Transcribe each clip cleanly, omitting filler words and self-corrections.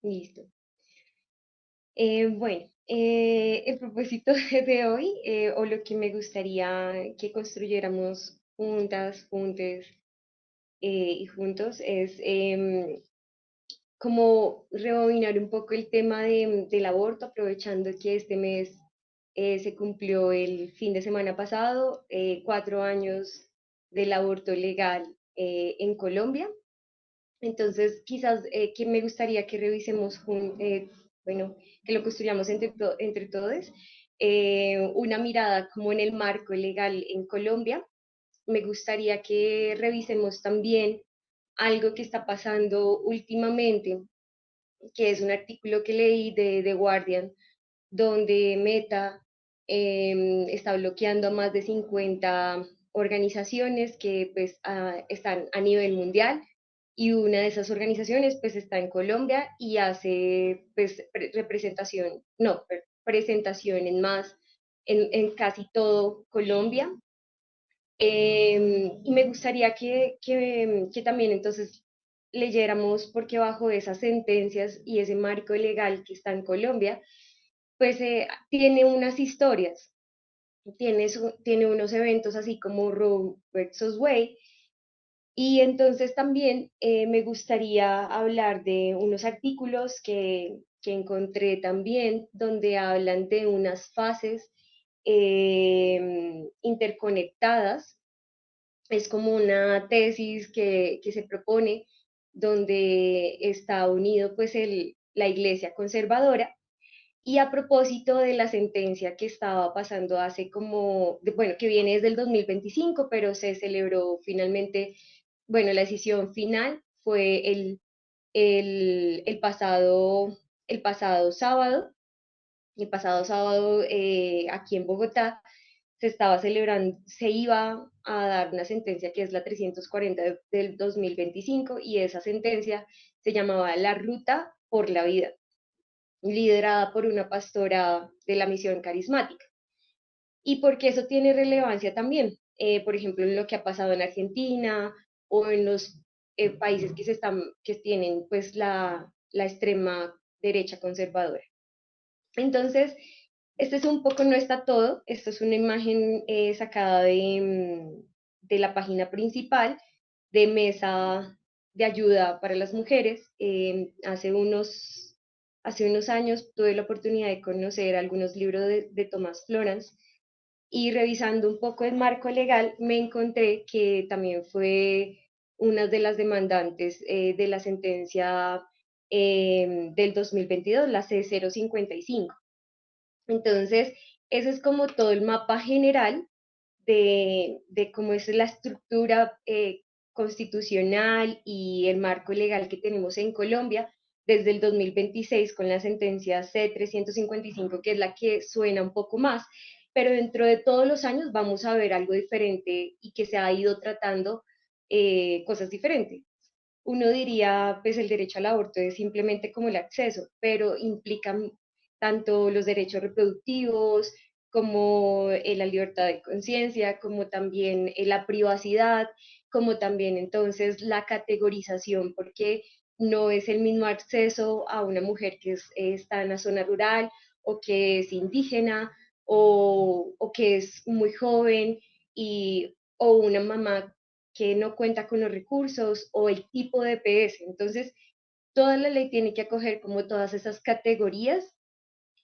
Listo. Bueno, el propósito de hoy, o lo que me gustaría que construyéramos juntas, juntes y juntos, es como rebobinar un poco el tema del aborto, aprovechando que este mes se cumplió el fin de semana pasado, 4 años del aborto legal en Colombia. Entonces, quizás que me gustaría que revisemos, bueno, que lo construyamos entre todos, una mirada como en el marco legal en Colombia. Me gustaría que revisemos también algo que está pasando últimamente, que es un artículo que leí de The Guardian, donde Meta está bloqueando a más de 50 organizaciones que pues están a nivel mundial, y una de esas organizaciones pues está en Colombia y hace pues representación, no, presentación en más, en casi todo Colombia. Y me gustaría que también entonces leyéramos, porque bajo esas sentencias y ese marco legal que está en Colombia, pues tiene unas historias, tiene unos eventos así como Roe versus Wade. Y entonces también me gustaría hablar de unos artículos que encontré también, donde hablan de unas fases interconectadas. Es como una tesis que se propone, donde está unido pues la iglesia conservadora. Y a propósito de la sentencia que estaba pasando hace como, bueno, que viene desde el 2025, pero se celebró finalmente, bueno, la decisión final fue el pasado sábado. El pasado sábado, aquí en Bogotá, se estaba celebrando, se iba a dar una sentencia que es la 340 del 2025, y esa sentencia se llamaba La Ruta por la Vida, liderada por una pastora de la Misión Carismática. Y porque eso tiene relevancia también, por ejemplo, en lo que ha pasado en Argentina o en los países que tienen pues la extrema derecha conservadora. Entonces, este es un poco, no está todo, esto es una imagen sacada de la página principal de Mesa de Ayuda para las Mujeres. Hace unos años tuve la oportunidad de conocer algunos libros de Tomás Florence, y revisando un poco el marco legal me encontré que también fue una de las demandantes de la sentencia del 2022, la C055. Entonces, ese es como todo el mapa general de cómo es la estructura constitucional y el marco legal que tenemos en Colombia desde el 2026, con la sentencia C355, que es la que suena un poco más, pero dentro de todos los años vamos a ver algo diferente y que se ha ido tratando cosas diferentes. Uno diría, pues el derecho al aborto es simplemente como el acceso, pero implica tanto los derechos reproductivos, como la libertad de conciencia, como también la privacidad, como también entonces la categorización, porque no es el mismo acceso a una mujer que está en la zona rural, o que es indígena, o que es muy joven, o una mamá que no cuenta con los recursos, o el tipo de EPS. Entonces, toda la ley tiene que acoger como todas esas categorías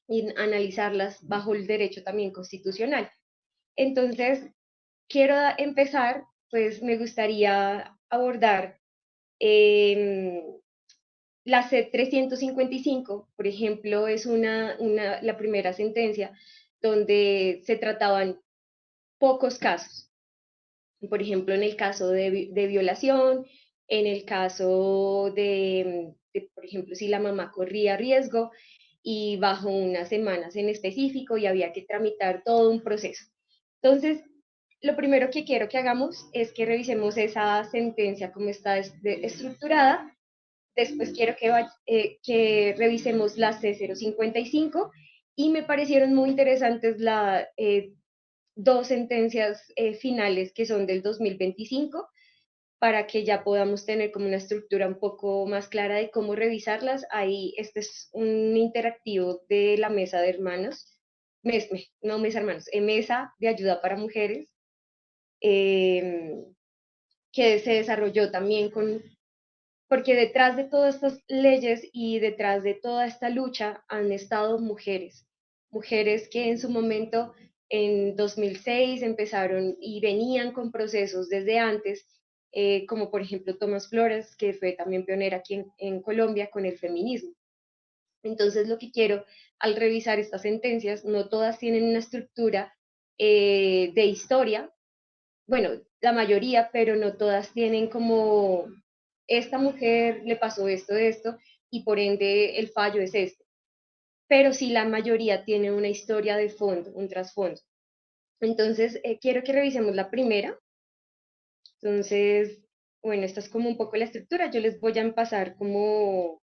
y analizarlas bajo el derecho también constitucional. Entonces, quiero empezar, pues me gustaría abordar eh, la C355, por ejemplo, es la primera sentencia donde se trataban pocos casos. Por ejemplo, en el caso de violación, en el caso por ejemplo, si la mamá corría riesgo y bajo unas semanas en específico y había que tramitar todo un proceso. Entonces, lo primero que quiero que hagamos es que revisemos esa sentencia, cómo está estructurada. Después quiero que revisemos la C055, y me parecieron muy interesantes dos sentencias finales que son del 2025, para que ya podamos tener como una estructura un poco más clara de cómo revisarlas. Ahí este es un interactivo de la mesa de hermanos, no mesa hermanos, mesa de ayuda para mujeres, eh, que se desarrolló también porque detrás de todas estas leyes y detrás de toda esta lucha han estado mujeres, mujeres que en su momento, en 2006, empezaron y venían con procesos desde antes, como por ejemplo Tomás Flores, que fue también pionera aquí en Colombia con el feminismo. Entonces, lo que quiero al revisar estas sentencias, no todas tienen una estructura de historia, bueno, la mayoría, pero no todas tienen como, esta mujer le pasó esto, y por ende el fallo es este. Pero sí la mayoría tiene una historia de fondo, un trasfondo. Entonces, quiero que revisemos la primera. Entonces, bueno, esta es como un poco la estructura. Yo les voy a pasar como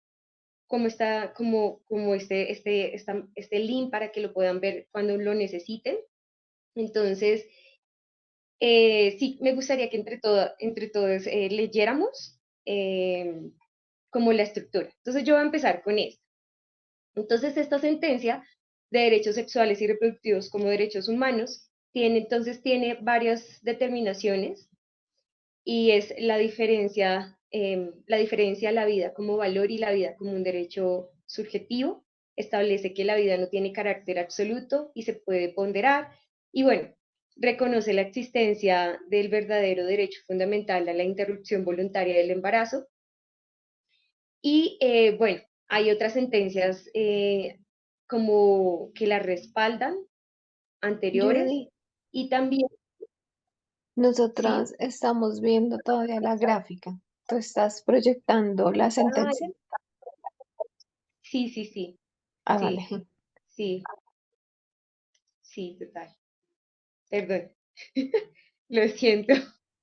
está, como este link para que lo puedan ver cuando lo necesiten. Entonces, sí, me gustaría que entre todos leyéramos eh, como la estructura. Entonces yo voy a empezar con esto. Entonces esta sentencia de derechos sexuales y reproductivos como derechos humanos tiene varias determinaciones y es la diferencia a la vida como valor y la vida como un derecho subjetivo. Establece que la vida no tiene carácter absoluto y se puede ponderar. Y bueno, reconoce la existencia del verdadero derecho fundamental a la interrupción voluntaria del embarazo. Y bueno, hay otras sentencias como que la respaldan, anteriores, Judy, y también, sí, nosotras estamos viendo todavía la gráfica. ¿Tú estás proyectando la sentencia? ay, sí, sí, sí, Ah, vale. sí, sí, sí, total. Perdón, lo siento.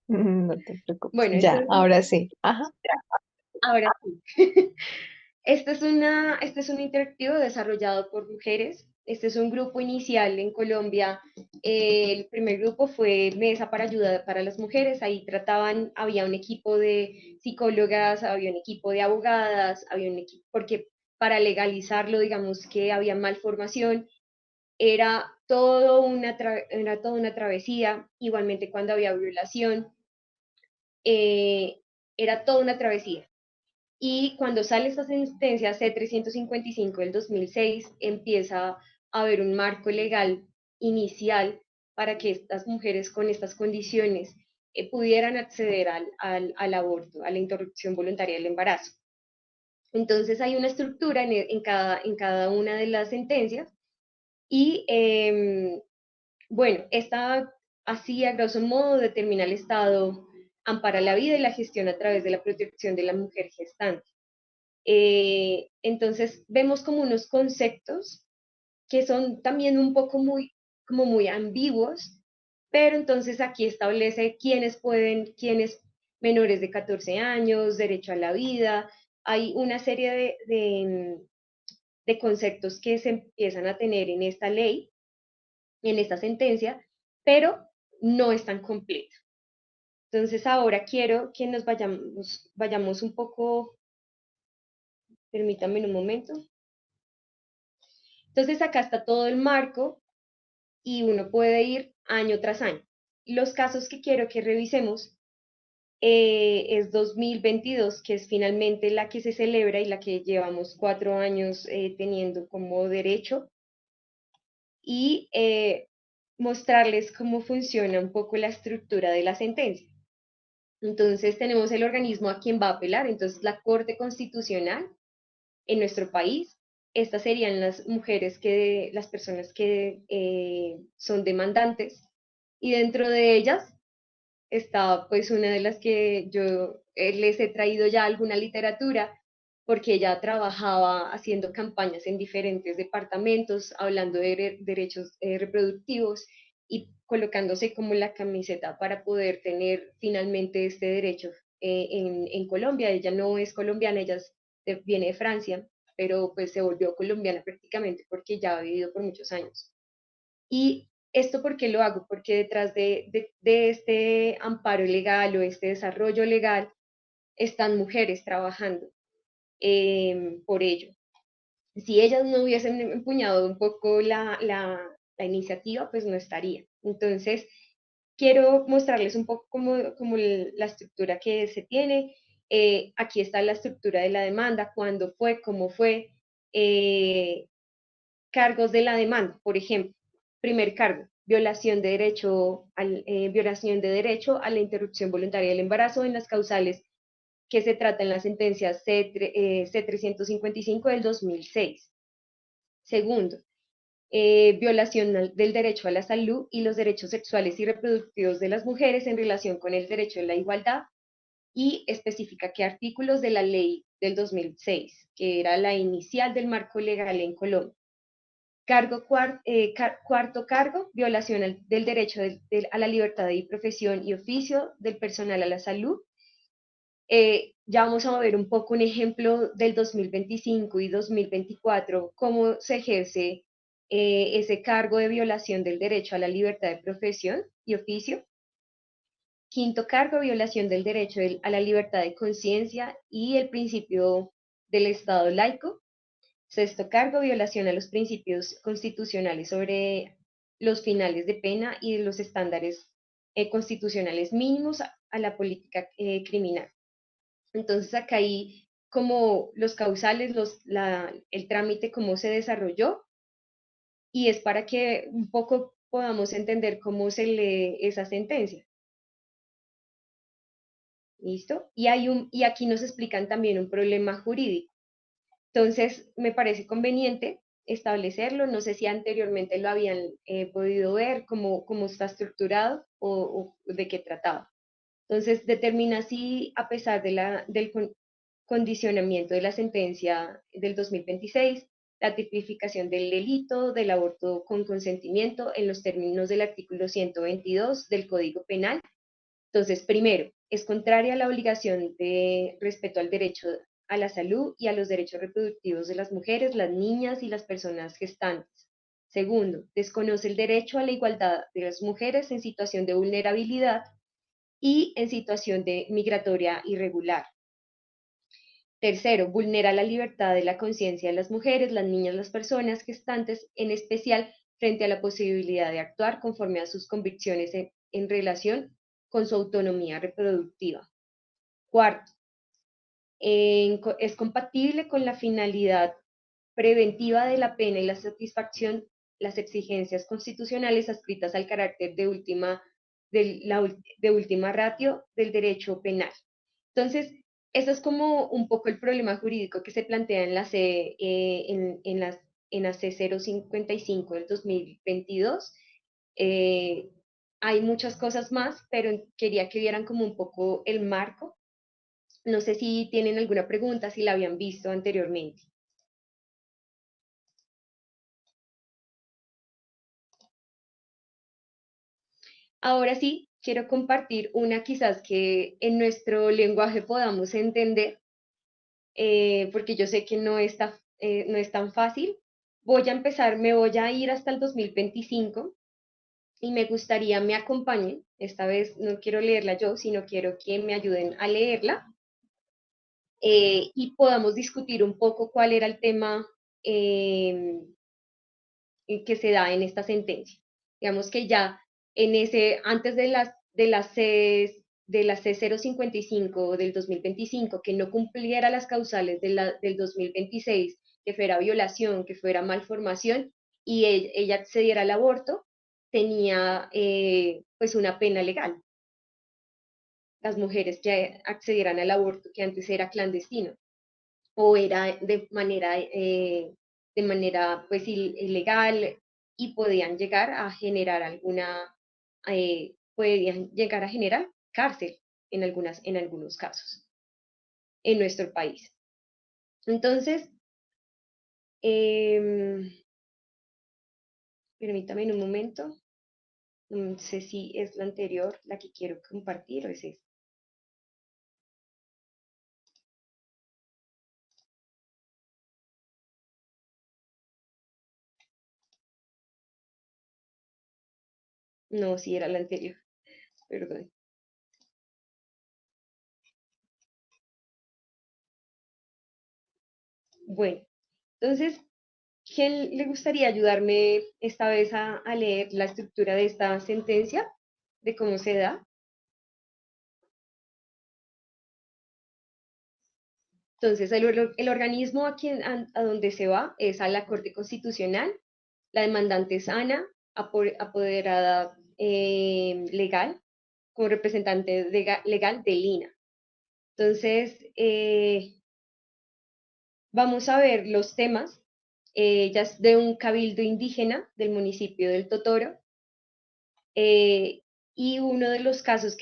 No te preocupes. Bueno, Ya, entonces, ahora sí. Ajá. ahora sí. Este es un interactivo desarrollado por mujeres. Este es un grupo inicial en Colombia. El primer grupo fue Mesa para Ayuda para las Mujeres. Ahí trataban, había un equipo de psicólogas, había un equipo de abogadas, había un equipo, porque para legalizarlo, digamos que había malformación, era toda una travesía. Igualmente cuando había violación, eh, era toda una travesía. Y cuando sale esta sentencia C-355 del 2006, empieza a haber un marco legal inicial para que estas mujeres con estas condiciones pudieran acceder al aborto, a la interrupción voluntaria del embarazo. Entonces hay una estructura en cada una de las sentencias y bueno, esta así a grosso modo determina el Estado, ampara la vida y la gestión a través de la protección de la mujer gestante. Entonces vemos como unos conceptos que son también un poco como muy ambiguos, pero entonces aquí establece quiénes menores de 14 años, derecho a la vida, hay una serie de conceptos que se empiezan a tener en esta ley, en esta sentencia, pero no están completos. Entonces ahora quiero que nos vayamos un poco, permítanme un momento. Entonces acá está todo el marco y uno puede ir año tras año. Los casos que quiero que revisemos es 2022, que es finalmente la que se celebra y la que llevamos 4 años teniendo como derecho, y mostrarles cómo funciona un poco la estructura de la sentencia. Entonces tenemos el organismo a quien va a apelar, entonces la Corte Constitucional en nuestro país. Estas serían las personas que son demandantes, y dentro de ellas está pues una de las que yo les he traído ya alguna literatura, porque ella trabajaba haciendo campañas en diferentes departamentos, hablando de derechos reproductivos y colocándose como la camiseta para poder tener finalmente este derecho en Colombia. Ella no es colombiana, viene de Francia, pero pues se volvió colombiana prácticamente porque ya ha vivido por muchos años. Y ¿Esto por qué lo hago? Porque detrás de este amparo legal o este desarrollo legal están mujeres trabajando por ello. Si ellas no hubiesen empuñado un poco la iniciativa, pues no estaría. Entonces, quiero mostrarles un poco como la estructura que se tiene. Aquí está la estructura de la demanda, cuándo fue, cómo fue, eh, cargos de la demanda, por ejemplo. Primer cargo, violación de derecho a la interrupción voluntaria del embarazo en las causales que se trata en la sentencia C355 del 2006. Segundo, violación del derecho a la salud y los derechos sexuales y reproductivos de las mujeres en relación con el derecho a la igualdad, y especifica qué artículos de la ley del 2006, que era la inicial del marco legal en Colombia. Cuarto cargo, violación del derecho a la libertad de profesión y oficio del personal a la salud. Ya vamos a ver un poco un ejemplo del 2025 y 2024, cómo se ejerce ese cargo de violación del derecho a la libertad de profesión y oficio. Quinto cargo, violación del derecho a la libertad de conciencia y el principio del Estado laico. Sexto cargo, violación a los principios constitucionales sobre los finales de pena y de los estándares constitucionales mínimos a la política criminal. Entonces acá hay como los causales, el trámite, cómo se desarrolló, y es para que un poco podamos entender cómo se lee esa sentencia. ¿Listo? Y aquí nos explican también un problema jurídico. Entonces, me parece conveniente establecerlo. No sé si anteriormente lo habían podido ver, cómo está estructurado o de qué trataba. Entonces, determina si, a pesar del condicionamiento de la sentencia del 2026, la tipificación del delito del aborto con consentimiento en los términos del artículo 122 del Código Penal. Entonces, primero, es contraria a la obligación de respeto al derecho a la salud y a los derechos reproductivos de las mujeres, las niñas y las personas gestantes. Segundo, desconoce el derecho a la igualdad de las mujeres en situación de vulnerabilidad y en situación de migratoria irregular. Tercero, vulnera la libertad de la conciencia de las mujeres, las niñas, las personas gestantes, en especial frente a la posibilidad de actuar conforme a sus convicciones en relación con su autonomía reproductiva. Cuarto, es compatible con la finalidad preventiva de la pena y la satisfacción las exigencias constitucionales adscritas al carácter de última ratio del derecho penal. Entonces, eso es como un poco el problema jurídico que se plantea en la C055 del 2022. Eh, Hay muchas cosas más, pero quería que vieran como un poco el marco. No sé si tienen alguna pregunta, si la habían visto anteriormente. Ahora sí, quiero compartir una quizás que en nuestro lenguaje podamos entender, porque yo sé que no es tan fácil. Me voy a ir hasta el 2025 y me gustaría me acompañen. Esta vez no quiero leerla yo, sino quiero que me ayuden a leerla, y podamos discutir un poco cuál era el tema eh, que se da en esta sentencia. Digamos que ya antes de la C055 del 2025, que no cumpliera las causales del 2026, que fuera violación, que fuera malformación, y ella accediera al aborto, tenía pues una pena legal. Las mujeres que accedieran al aborto, que antes era clandestino o era de manera pues ilegal, y podían llegar a generar cárcel en algunos casos en nuestro país. Entonces, eh, permítame un momento, no sé si es la anterior la que quiero compartir o es esta. No, sí, era la anterior, perdón. Bueno, entonces, ¿quién le gustaría ayudarme esta vez a leer la estructura de esta sentencia, de cómo se da? Entonces, el organismo a donde se va es a la Corte Constitucional. La demandante es Ana, apoderada legal, como representante legal de Lina. Entonces, vamos a ver los temas. Ya es de un cabildo indígena del municipio del Totoro. eh, y uno de los casos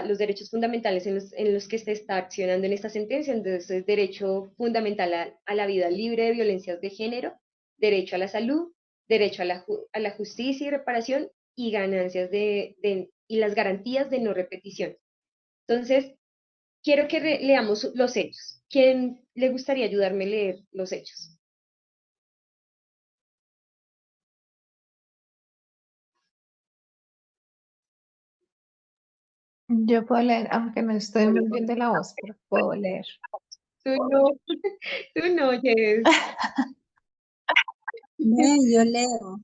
los derechos fundamentales en los que se está accionando en esta sentencia, entonces es derecho fundamental a la vida libre de violencias de género, derecho a la salud, derecho a la justicia y reparación y ganancias y las garantías de no repetición. Entonces, quiero que leamos los hechos. ¿Quién le gustaría ayudarme a leer los hechos? Yo puedo leer, aunque no estoy muy bien de la voz, pero puedo leer. Tú no, tú no, Jess. Yo leo,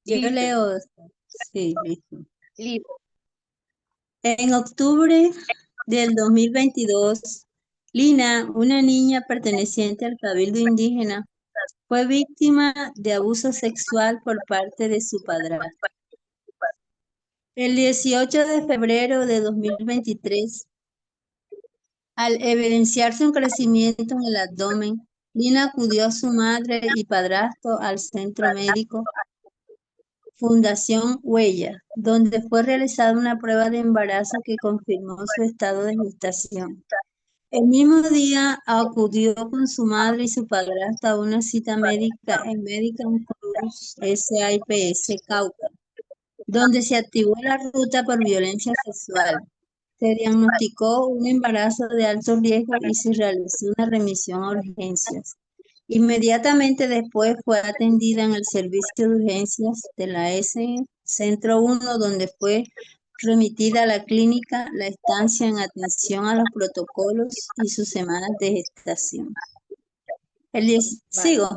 Listo, sí, listo. listo. En octubre del 2022, Lina, una niña perteneciente al Cabildo Indígena, fue víctima de abuso sexual por parte de su padrastro. El 18 de febrero de 2023, al evidenciarse un crecimiento en el abdomen, Lina acudió a su madre y padrastro al centro médico Fundación Huella, donde fue realizada una prueba de embarazo que confirmó su estado de gestación. El mismo día acudió con su madre y su padrastro a una cita médica en Medical Cruz SIPS Cauca, donde se activó la ruta por violencia sexual. Se diagnosticó un embarazo de alto riesgo y se realizó una remisión a urgencias. Inmediatamente después fue atendida en el servicio de urgencias de la Centro 1, donde fue remitida a la clínica la estancia en atención a los protocolos y sus semanas de gestación. Vale. Sigo.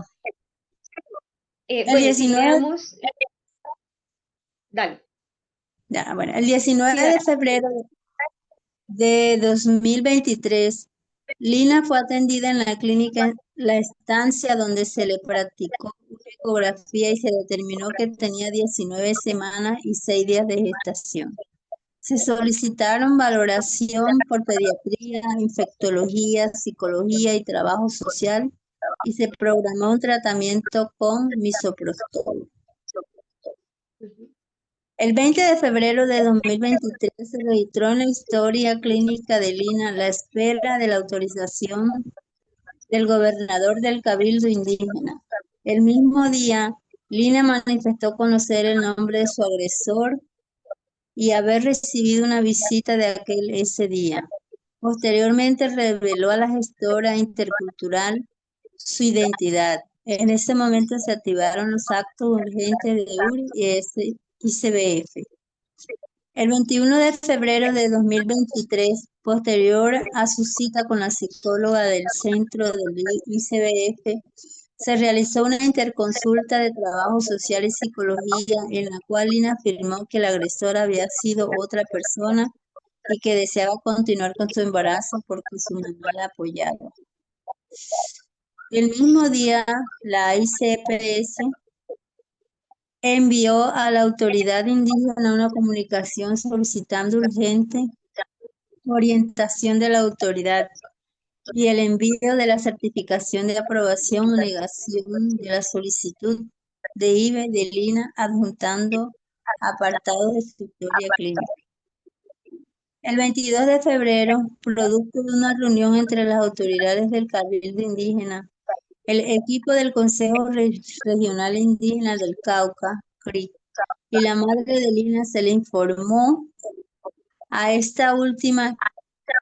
El Bueno, sí, 19, leamos. Dale. el 19 Sí, de dale. febrero de 2023, Lina fue atendida en la clínica La Estancia, donde se le practicó una ecografía y se determinó que tenía 19 semanas y 6 días de gestación. Se solicitaron valoración por pediatría, infectología, psicología y trabajo social y se programó un tratamiento con misoprostol. Ujú. El 20 de febrero de 2023 se registró en la historia clínica de Lina la espera de la autorización del gobernador del Cabildo Indígena. El mismo día, Lina manifestó conocer el nombre de su agresor y haber recibido una visita de ese día. Posteriormente reveló a la gestora intercultural su identidad. En ese momento se activaron los actos urgentes de URI y ICBF. El 21 de febrero de 2023, posterior a su cita con la psicóloga del centro del ICBF, se realizó una interconsulta de trabajo social y psicología en la cual Lina afirmó que la agresora había sido otra persona y que deseaba continuar con su embarazo porque su mamá la apoyaba. El mismo día, la ICPS envió a la autoridad indígena una comunicación solicitando urgente orientación de la autoridad y el envío de la certificación de aprobación o negación de la solicitud de IBE de Lina adjuntando apartado de su historia clínica. El 22 de febrero, producto de una reunión entre las autoridades del Cabildo Indígena, el equipo del Consejo Regional Indígena del Cauca, CRI, y la madre de Lina se le informó a esta última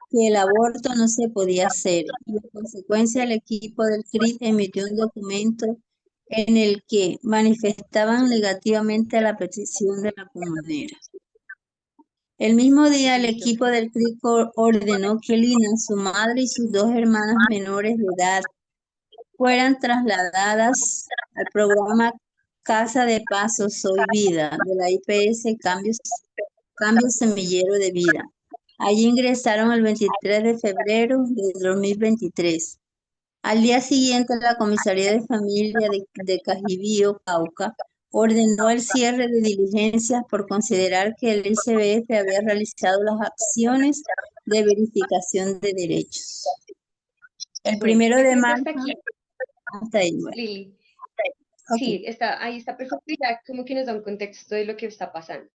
que el aborto no se podía hacer y en consecuencia el equipo del CRIT emitió un documento en el que manifestaban negativamente a la petición de la comunera. El mismo día, el Listo. equipo del CRIC ordenó que Lina, su madre y sus dos hermanas menores de edad fueran trasladadas al programa Casa de Paso Soy Vida de la IPS Cambio Semillero de Vida. Allí ingresaron el 23 de febrero de 2023. Al día siguiente, la Comisaría de Familia de Cajibío, Cauca, ordenó el cierre de diligencias por considerar que el ICBF había realizado las acciones de verificación de derechos. El Bueno, primero yo de creo que marzo, hasta aquí, hasta ahí, bueno, Lili, ok. sí, ahí está perfecto, y ya como que nos da un contexto de lo que está pasando.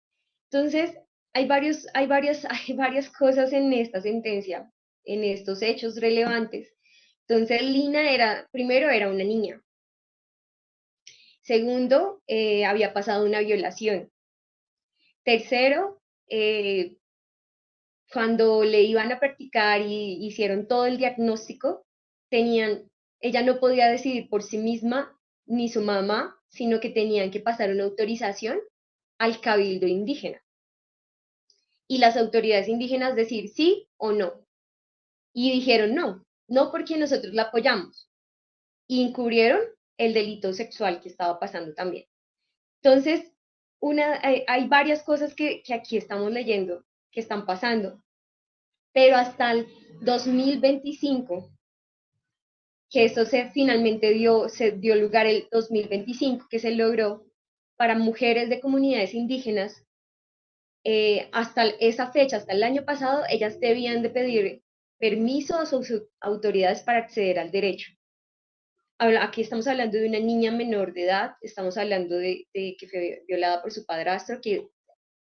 Entonces, hay varias cosas en esta sentencia, en estos hechos relevantes. Entonces, Lina primero era una niña. Segundo, había pasado una violación. Tercero, cuando le iban a practicar y hicieron todo el diagnóstico, ella no podía decidir por sí misma ni su mamá, sino que tenían que pasar una autorización al cabildo indígena. Y las autoridades indígenas decir sí o no. Y dijeron no, no porque nosotros la apoyamos. Y encubrieron el delito sexual que estaba pasando también. Entonces, hay varias cosas que aquí estamos leyendo que están pasando, pero hasta el 2025, que esto finalmente se dio lugar el 2025, que se logró para mujeres de comunidades indígenas, hasta esa fecha, hasta el año pasado, ellas debían de pedir permiso a sus autoridades para acceder al derecho. Aquí estamos hablando de una niña menor de edad, estamos hablando de que fue violada por su padrastro, que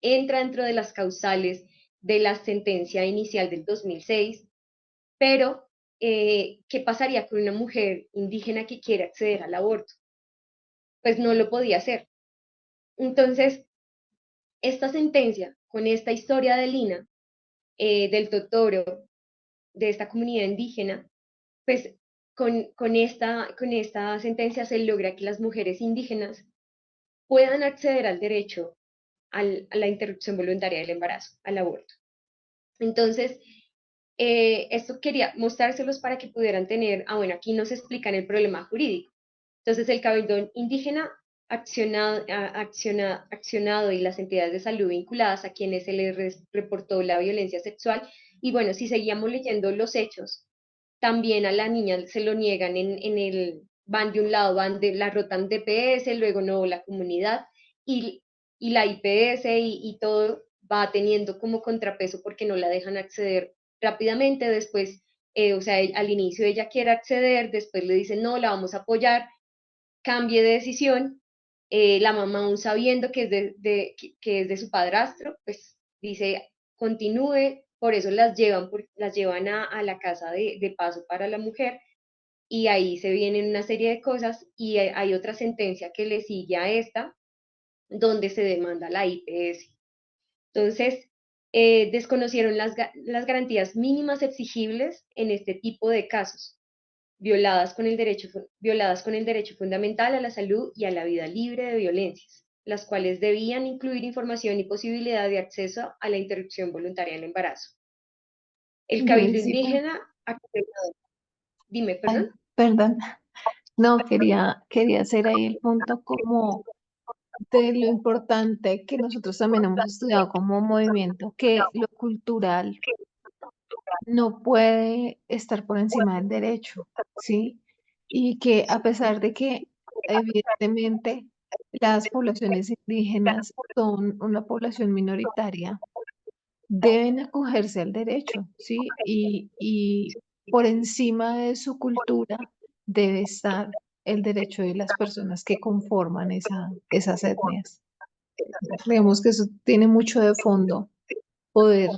entra dentro de las causales de la sentencia inicial del 2006, pero ¿qué pasaría con una mujer indígena que quiere acceder al aborto? Pues no lo podía hacer. Entonces, esta sentencia, con esta historia de Lina, del Totoro, de esta comunidad indígena, pues con esta sentencia se logra que las mujeres indígenas puedan acceder al derecho a la interrupción voluntaria del embarazo, al aborto. Entonces, esto quería mostrárselos para que pudieran tener, bueno, aquí nos explican el problema jurídico. Entonces, el cabildo indígena accionado y las entidades de salud vinculadas a quienes se les reportó la violencia sexual. Y bueno, si seguíamos leyendo los hechos, también a la niña se lo niegan van de un lado, la rotan DPS, luego no la comunidad, y, y la IPS y todo va teniendo como contrapeso porque no la dejan acceder rápidamente, después, o sea, al inicio ella quiere acceder, después le dicen no, la vamos a apoyar, cambie de decisión, la mamá aún sabiendo que que es de su padrastro, pues dice continúe, por eso las llevan a la casa de paso para la mujer, y ahí se vienen una serie de cosas, y hay otra sentencia que le sigue a esta, donde se demanda la IPS. Entonces, desconocieron las garantías mínimas exigibles en este tipo de casos, violadas con el derecho fundamental a la salud y a la vida libre de violencias, las cuales debían incluir información y posibilidad de acceso a la interrupción voluntaria del embarazo. El cabildo Luisita, indígena, dime, ay, perdón. perdón, no, quería hacer ahí el punto como de lo importante que nosotros también hemos estudiado como movimiento, que lo cultural no puede estar por encima del derecho, ¿sí? Y que a pesar de que evidentemente las poblaciones indígenas son una población minoritaria, deben acogerse al derecho, ¿sí? Y por encima de su cultura debe estar el derecho de las personas que conforman esas etnias. Creemos que eso tiene mucho de fondo, poder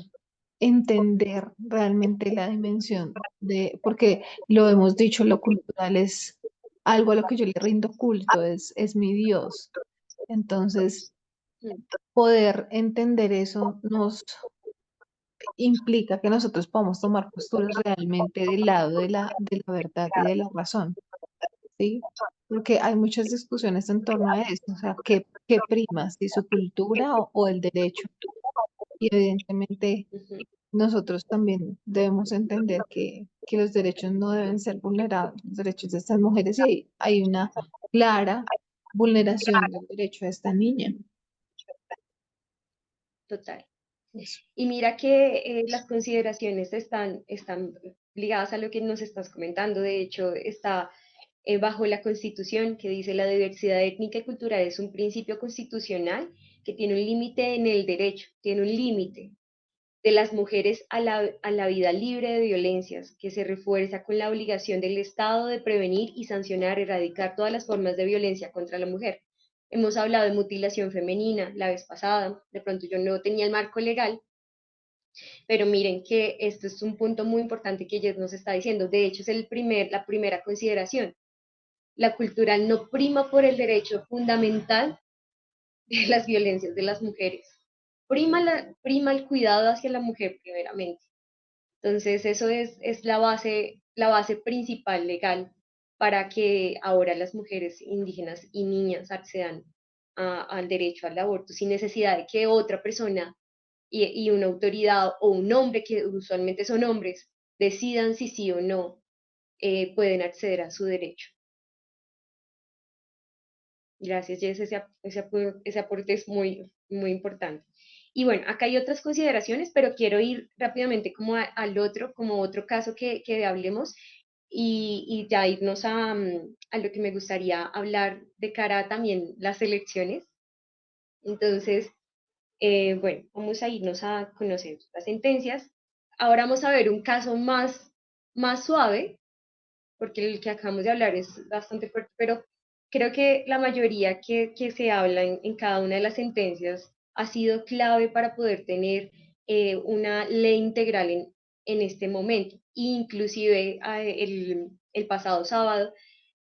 entender realmente la dimensión porque lo hemos dicho, lo cultural es algo a lo que yo le rindo culto, es mi Dios. Entonces, poder entender eso nos implica que nosotros podamos tomar posturas realmente del lado de la verdad y de la razón, ¿sí? porque hay muchas discusiones en torno a eso, o sea, ¿qué prima, si su cultura o el derecho? Y evidentemente Ujú. nosotros también debemos entender que los derechos no deben ser vulnerados, los derechos de estas mujeres, y hay una clara vulneración del derecho de esta niña. Total. Eso. Y mira que las consideraciones están ligadas a lo que nos estás comentando. De hecho, está bajo la Constitución que dice la diversidad étnica y cultural es un principio constitucional que tiene un límite en el derecho, tiene un límite de las mujeres a la vida libre de violencias, que se refuerza con la obligación del Estado de prevenir y sancionar, erradicar todas las formas de violencia contra la mujer. Hemos hablado de mutilación femenina la vez pasada, de pronto yo no tenía el marco legal, pero miren que esto es un punto muy importante que ella nos está diciendo. De hecho, es la primera consideración. La cultural no prima por el derecho fundamental de las violencias de las mujeres. Prima el cuidado hacia la mujer primeramente. Entonces, eso es la base principal legal para que ahora las mujeres indígenas y niñas accedan al derecho al aborto sin necesidad de que otra persona y una autoridad o un hombre, que usualmente son hombres, decidan si sí o no pueden acceder a su derecho. Gracias, Jess, ese aporte es muy importante. Y bueno, acá hay otras consideraciones, pero quiero ir rápidamente como al otro, como otro caso que hablemos y ya irnos a lo que me gustaría hablar de cara a también las elecciones. Entonces, bueno, vamos a irnos a conocer las sentencias. Ahora vamos a ver un caso más suave, porque el que acabamos de hablar es bastante fuerte, pero creo que la mayoría que se habla en cada una de las sentencias ha sido clave para poder tener una ley integral en este momento. Inclusive el pasado sábado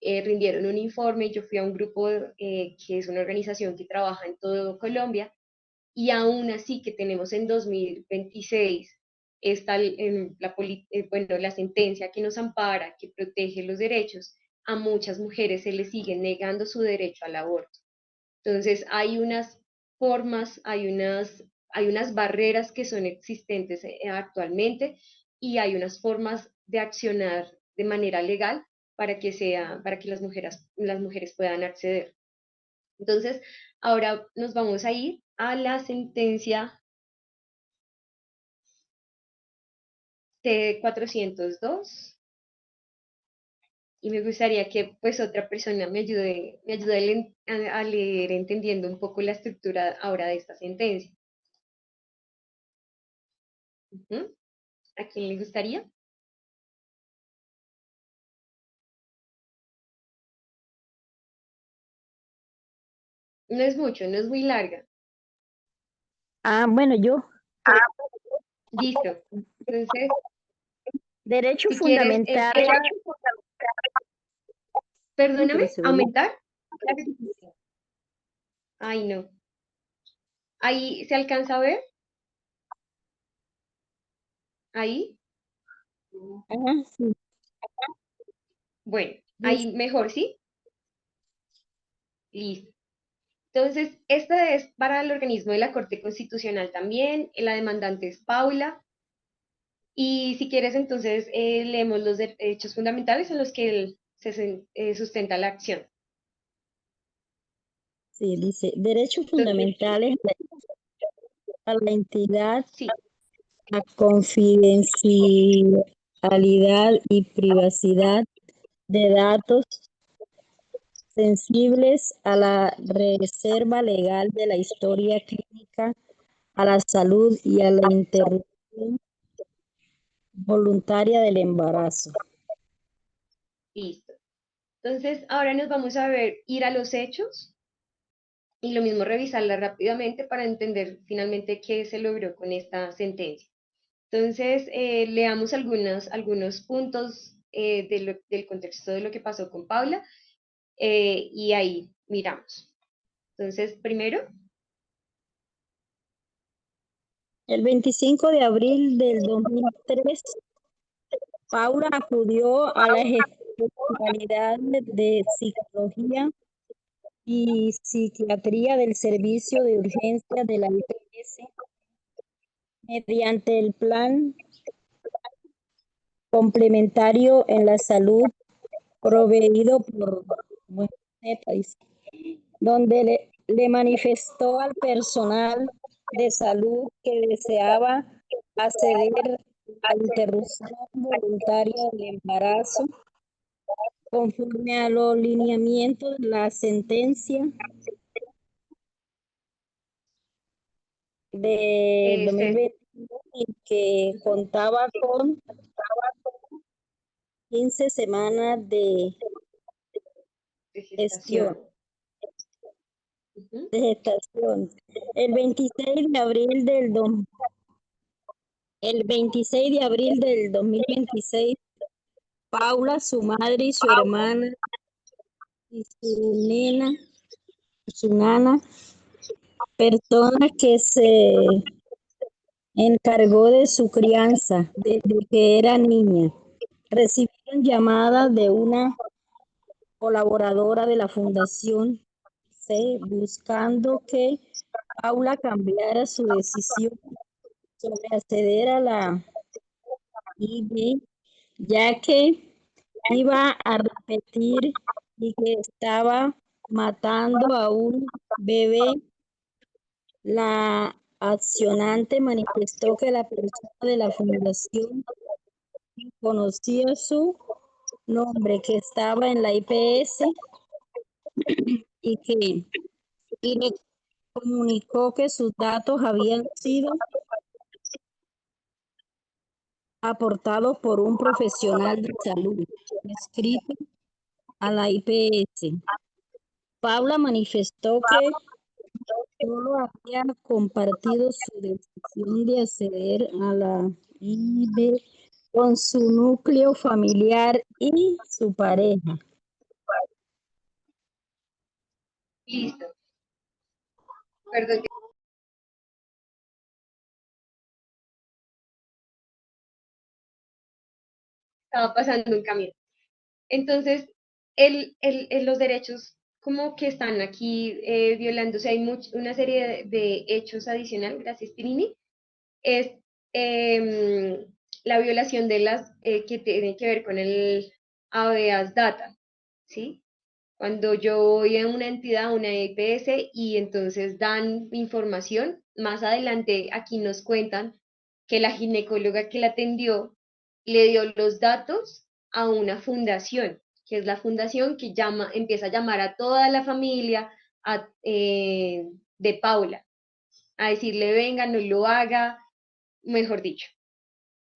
rindieron un informe, yo fui a un grupo que es una organización que trabaja en todo Colombia, y aún así que tenemos en 2026 bueno, la sentencia que nos ampara, que protege los derechos, a muchas mujeres se les sigue negando su derecho al aborto. Entonces hay unas formas, hay unas barreras que son existentes actualmente y hay unas formas de accionar de manera legal para que las mujeres puedan acceder. Entonces, ahora nos vamos a ir a la sentencia T402 y me gustaría que pues otra persona me ayude a leer entendiendo un poco la estructura ahora de esta sentencia. Ujú. ¿A quién le gustaría? No es mucho, no es muy larga. Bueno, yo, Listo. Entonces, derecho si quieres, fundamental. perdóname, Espérese, voy aumentar. Ay, no. Ahí se alcanza a ver. Ahí. sí, Bueno, listo. ahí mejor, ¿sí? Listo. Entonces, esta es para el organismo de la Corte Constitucional también. La demandante es Paula. Y si quieres, entonces leemos los derechos fundamentales en los que sustenta la acción. Sí, dice, derechos Entonces, fundamentales a la intimidad, sí, a confidencialidad y privacidad de datos sensibles, a la reserva legal de la historia clínica, a la salud y a la interrupción voluntaria del embarazo. listo. Entonces, ahora nos vamos a ir a los hechos y lo mismo revisarla rápidamente para entender finalmente qué se logró con esta sentencia. Entonces, leamos algunos puntos del contexto de lo que pasó con Paula y ahí miramos. Entonces, primero, El 25 de abril del 2003, Paula acudió a la especialidades de psicología y psiquiatría del servicio de urgencia de la IPS mediante el plan complementario en la salud proveído por país, donde le manifestó al personal de salud que deseaba acceder a interrupción voluntaria del embarazo conforme a los lineamientos de la sentencia de Este, 2021 que contaba con 15 semanas de de gestión, gestación. Ujú. de gestación. El 26 de abril del, do- el 26 de abril del 2026, Paula, su madre y su hermana y su nana, persona que se encargó de su crianza desde que era niña, recibieron llamadas de una colaboradora de la Fundación C buscando que Paula cambiara su decisión sobre acceder a la IB, ya que iba a repetir y que estaba matando a un bebé. La accionante manifestó que la persona de la fundación conocía su nombre, que estaba en la IPS y que y le comunicó que sus datos habían sido aportados por un profesional de salud escrito a la IPS. Paula manifestó que solo había compartido su decisión de acceder a la IB con su núcleo familiar y su pareja. Listo. Perdón, que estaba pasando un camión. Entonces, los derechos como que están aquí violándose, hay una serie de hechos adicionales, gracias Pirini, es em, la violación de las que tiene que ver con el habeas data, ¿sí? Cuando yo voy a una entidad, una EPS, y entonces dan información, más adelante aquí nos cuentan que la ginecóloga que la atendió le dio los datos a una fundación, que es la fundación que empieza a llamar a toda la familia de Paula, a decirle, venga, no lo haga, mejor dicho.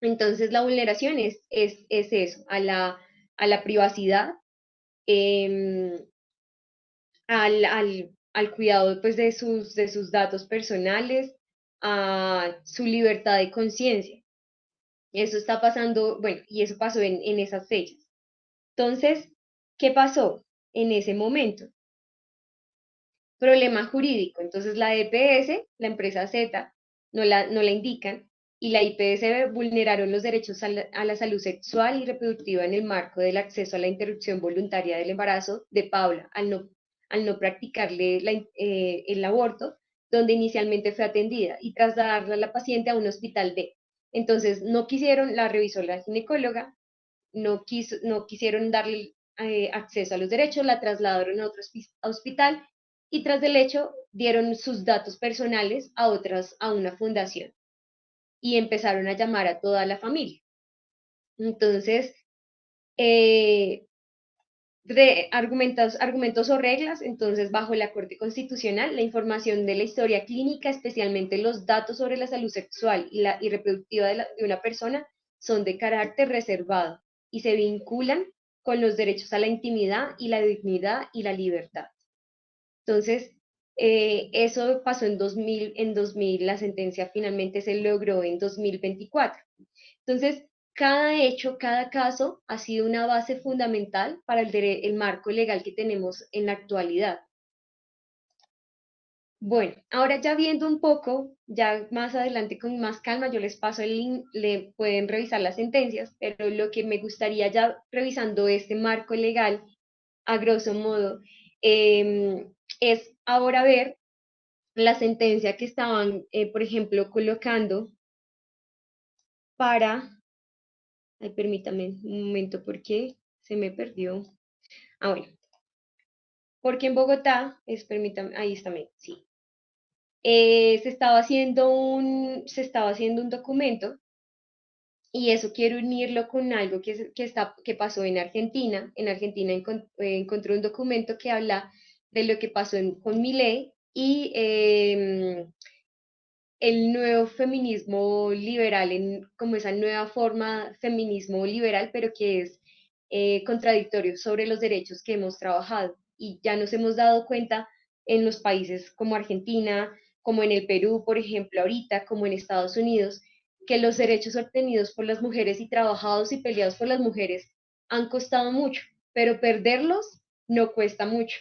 Entonces la vulneración es eso, a la privacidad, em, al cuidado pues, de sus datos personales, a su libertad de conciencia. Eso está pasando, bueno, y eso pasó en esas fechas. Entonces, ¿qué pasó en ese momento? Problema jurídico. Entonces la EPS, la empresa Z, no la indican y la IPS vulneraron los derechos a la salud sexual y reproductiva en el marco del acceso a la interrupción voluntaria del embarazo de Paula, al no practicarle el aborto, donde inicialmente fue atendida y trasladarla a la paciente a un hospital D. Entonces no quisieron, la revisó la ginecóloga, no quisieron darle acceso a los derechos, la trasladaron a otro hospital y tras del hecho dieron sus datos personales a una fundación y empezaron a llamar a toda la familia. Entonces, eh, argumentos o reglas, entonces bajo la Corte Constitucional, la información de la historia clínica, especialmente los datos sobre la salud sexual y reproductiva de una persona, son de carácter reservado y se vinculan con los derechos a la intimidad y la dignidad y la libertad. Entonces, eso pasó en 2000, la sentencia finalmente se logró en 2024. Entonces, cada hecho, cada caso ha sido una base fundamental para el marco legal que tenemos en la actualidad. Bueno, ahora ya viendo un poco, ya más adelante con más calma, yo les paso el link, le pueden revisar las sentencias, pero lo que me gustaría ya revisando este marco legal, a grosso modo, es ahora ver la sentencia que estaban, por ejemplo, colocando para, ay, permítame un momento porque se me perdió. Ah, bueno, porque en Bogotá, permítame, ahí está, sí. Se estaba haciendo un documento y eso quiero unirlo con algo que pasó en Argentina. En Argentina encontré un documento que habla de lo que pasó con Milei y el nuevo feminismo liberal, como esa nueva forma feminismo liberal, pero que es contradictorio sobre los derechos que hemos trabajado. Y ya nos hemos dado cuenta en los países como Argentina, como en el Perú, por ejemplo, ahorita, como en Estados Unidos, que los derechos obtenidos por las mujeres y trabajados y peleados por las mujeres han costado mucho, pero perderlos no cuesta mucho.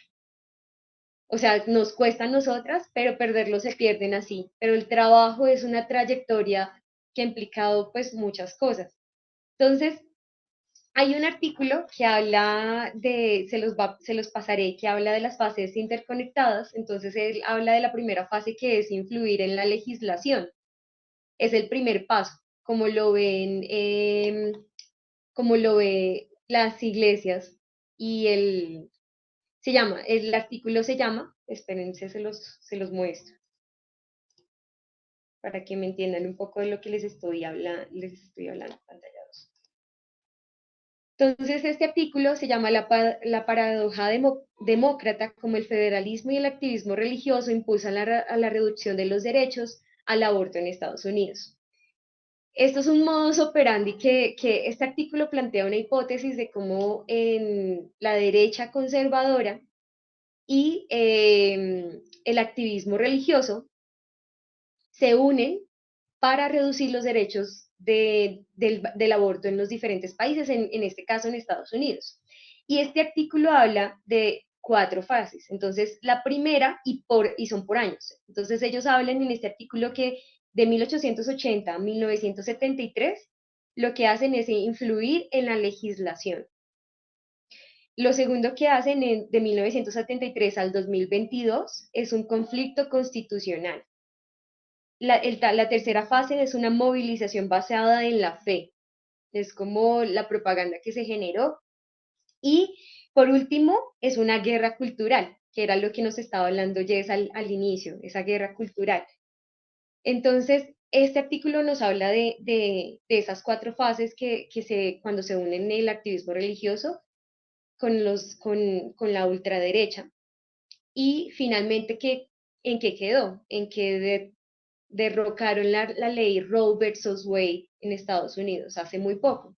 O sea, nos cuesta a nosotras, pero perderlos se pierden así. Pero el trabajo es una trayectoria que ha implicado pues muchas cosas. Entonces, hay un artículo que habla se los pasaré, que habla de las fases interconectadas. Entonces, él habla de la primera fase que es influir en la legislación. Es el primer paso, como lo ve las iglesias y el artículo se llama, espérense, se los muestro, para que me entiendan un poco de lo que les estoy hablando en pantalla 2. Entonces, este artículo se llama la paradoja demócrata, como el federalismo y el activismo religioso impulsan a la reducción de los derechos al aborto en Estados Unidos. Esto es un modus operandi que este artículo plantea una hipótesis de cómo en la derecha conservadora y el activismo religioso se unen para reducir los derechos del aborto en los diferentes países, en este caso en Estados Unidos. Y este artículo habla de 4 fases. Entonces, la primera, y son por años. Entonces, ellos hablan en este artículo que de 1880 a 1973, lo que hacen es influir en la legislación. Lo segundo que hacen de 1973 al 2022 es un conflicto constitucional. La tercera fase es una movilización basada en la fe. Es como la propaganda que se generó. Y por último, es una guerra cultural, que era lo que nos estaba hablando Jess al inicio, esa guerra cultural. Entonces, este artículo nos habla de esas 4 fases cuando se unen el activismo religioso con la ultraderecha. Y finalmente, ¿en qué quedó? En que derrocaron la ley Roe versus Wade en Estados Unidos hace muy poco.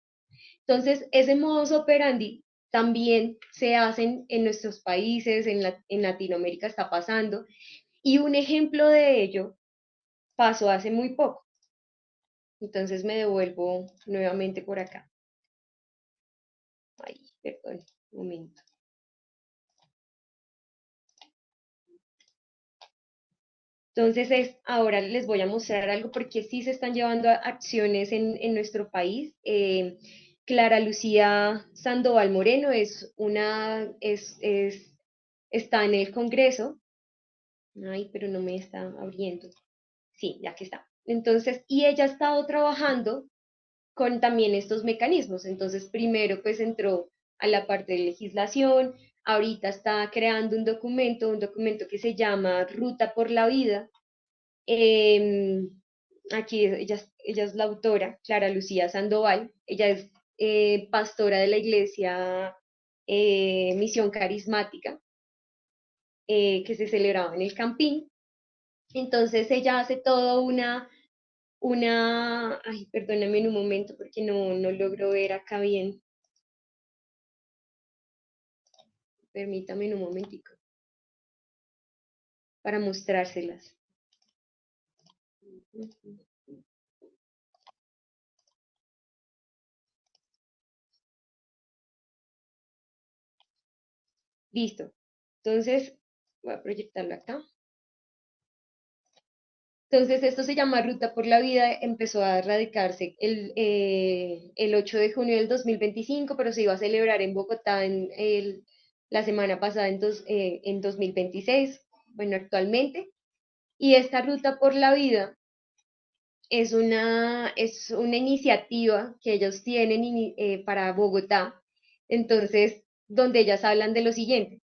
Entonces, ese modus operandi también se hacen en nuestros países, en Latinoamérica está pasando, y un ejemplo de ello pasó hace muy poco. Entonces me devuelvo nuevamente por acá. Ay, perdón, un momento. Entonces, ahora les voy a mostrar algo porque sí se están llevando acciones en nuestro país. Clara Lucía Sandoval Moreno está en el Congreso. Ay, pero no me está abriendo. Sí, ya que está. Entonces, y ella ha estado trabajando con también estos mecanismos. Entonces, primero pues entró a la parte de legislación, ahorita está creando un documento que se llama Ruta por la Vida. Em, Aquí ella es la autora, Clara Lucía Sandoval. Ella es pastora de la iglesia Misión Carismática, que se celebraba en el Campín. Entonces ella hace todo ay, perdóname en un momento porque no logro ver acá bien. Permítame en un momentico para mostrárselas. Listo. Entonces, voy a proyectarlo acá. Entonces, esto se llama Ruta por la Vida, empezó a radicarse el 8 de junio del 2025, pero se iba a celebrar en Bogotá la semana pasada, en 2026, bueno, actualmente. Y esta Ruta por la Vida es una iniciativa que ellos tienen para Bogotá, entonces, donde ellas hablan de lo siguiente.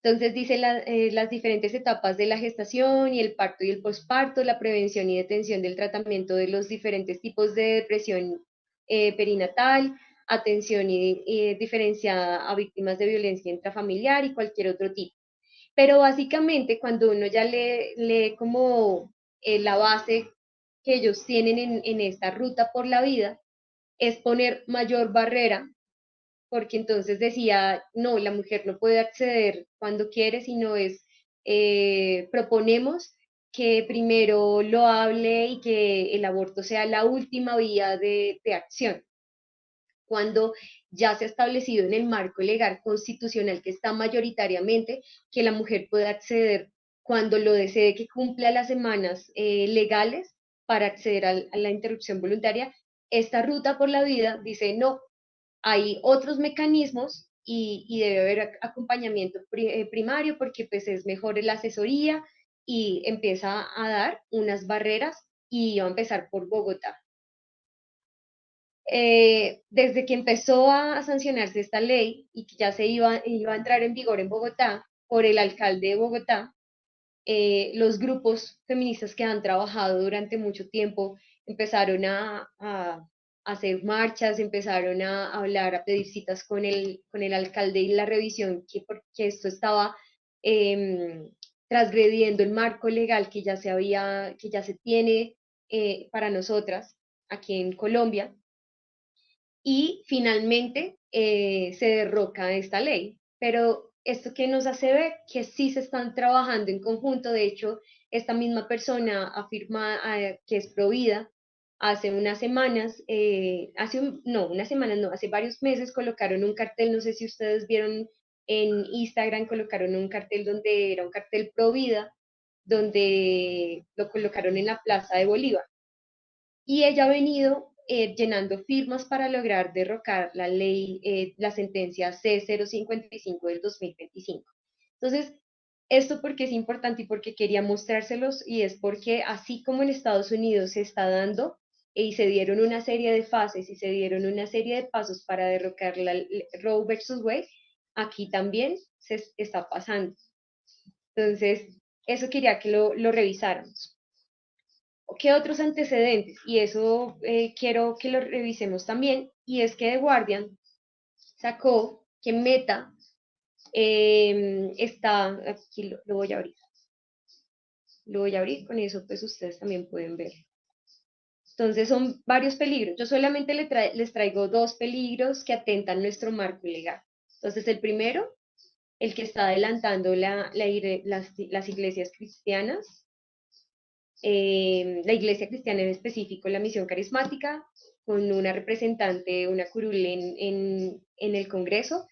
Entonces dice las diferentes etapas de la gestación y el parto y el posparto, la prevención y detención del tratamiento de los diferentes tipos de depresión perinatal, atención diferenciada a víctimas de violencia intrafamiliar y cualquier otro tipo. Pero básicamente cuando uno ya lee como la base que ellos tienen en esta ruta por la vida, es poner mayor barrera, porque entonces decía, no, la mujer no puede acceder cuando quiere, sino proponemos que primero lo hable y que el aborto sea la última vía de acción, cuando ya se ha establecido en el marco legal constitucional que está mayoritariamente que la mujer puede acceder cuando lo desee, que cumpla las semanas legales para acceder a la interrupción voluntaria. Esta ruta por la vida dice, no, hay otros mecanismos y debe haber acompañamiento primario porque pues es mejor la asesoría, y empieza a dar unas barreras y va a empezar por Bogotá. Desde que empezó a sancionarse esta ley y que ya iba a entrar en vigor en Bogotá por el alcalde de Bogotá, los grupos feministas que han trabajado durante mucho tiempo empezaron a hacer marchas, empezaron a hablar, a pedir citas con el alcalde y la revisión, porque esto estaba transgrediendo el marco legal que ya se tiene para nosotras aquí en Colombia, y finalmente se derroca esta ley. Pero esto que nos hace ver que sí se están trabajando en conjunto. De hecho, esta misma persona afirma que es provida. Hace unas semanas, no, unas semanas no, hace varios meses colocaron un cartel, no sé si ustedes vieron en Instagram, colocaron un cartel donde era un cartel provida, donde lo colocaron en la Plaza de Bolívar, y ella ha venido llenando firmas para lograr derrocar la ley, la sentencia C055 del 2025. Entonces, esto porque es importante y porque quería mostrárselos, y es porque así como en Estados Unidos se está dando y se dieron una serie de fases y se dieron una serie de pasos para derrocar la Roe versus Wade, aquí también se está pasando. Entonces, eso quería que lo revisáramos. ¿Qué otros antecedentes? Y eso quiero que lo revisemos también, y es que The Guardian sacó que Meta aquí lo voy a abrir. Lo voy a abrir, con eso pues ustedes también pueden ver. Entonces son varios peligros. Yo solamente les traigo 2 peligros que atentan nuestro marco legal. Entonces el primero, el que está adelantando las iglesias cristianas, la iglesia cristiana en específico, la misión carismática, con una representante, una curul en el Congreso,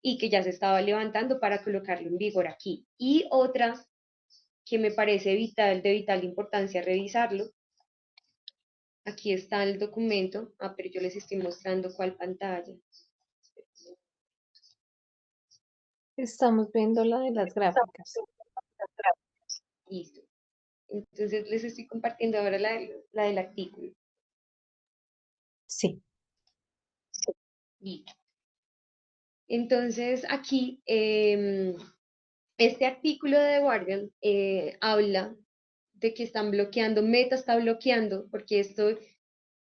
y que ya se estaba levantando para colocarlo en vigor aquí. Y otra que me parece de vital importancia revisarlo, aquí está el documento, pero yo les estoy mostrando cuál pantalla. Estamos viendo la de las gráficas. Listo. Entonces les estoy compartiendo ahora la del artículo. Sí. Listo. Entonces aquí, este artículo de The Guardian habla de que están bloqueando, Meta está bloqueando, porque esto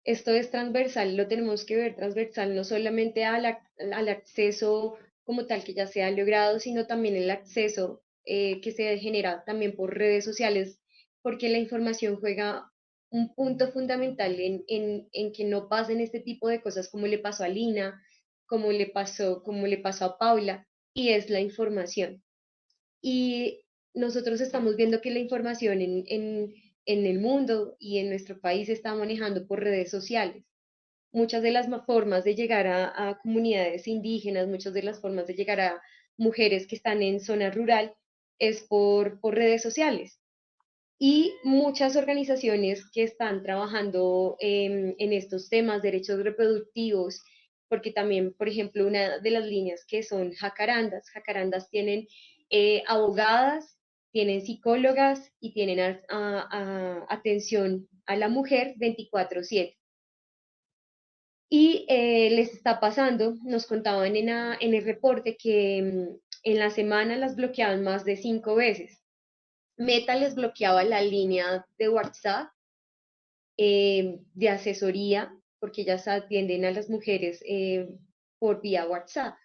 es transversal, lo tenemos que ver transversal, no solamente al acceso como tal que ya se ha logrado, sino también el acceso que se genera también por redes sociales, porque la información juega un punto fundamental en que no pasen este tipo de cosas como le pasó a Lina, como le pasó a Paula, y es la información. Y nosotros estamos viendo que la información en el mundo y en nuestro país se está manejando por redes sociales. Muchas de las formas de llegar a comunidades indígenas, muchas de las formas de llegar a mujeres que están en zona rural es por redes sociales. y muchas organizaciones que están trabajando en estos temas, derechos reproductivos, porque también, por ejemplo, una de las líneas que son jacarandas tienen abogadas, tienen psicólogas y tienen atención a la mujer 24/7. Y les está pasando, nos contaban en el reporte que en la semana las bloqueaban más de 5 veces. Meta les bloqueaba la línea de WhatsApp de asesoría, porque ellas atienden a las mujeres por vía WhatsApp.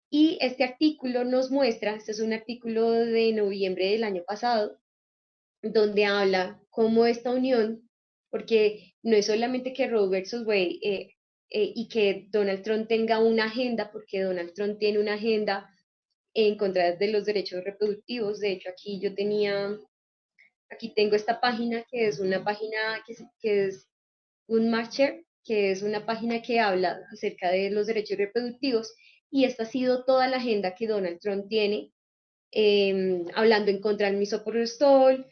Y este artículo nos muestra, este es un artículo de noviembre del año pasado, donde habla cómo esta unión, porque no es solamente que Roe versus Wade y que Donald Trump tenga una agenda, porque Donald Trump tiene una agenda en contra de los derechos reproductivos. De hecho, aquí tengo esta página, que es una página que es un Marcher, que es una página que habla acerca de los derechos reproductivos, y esta ha sido toda la agenda que Donald Trump tiene, hablando en contra del misoprostol,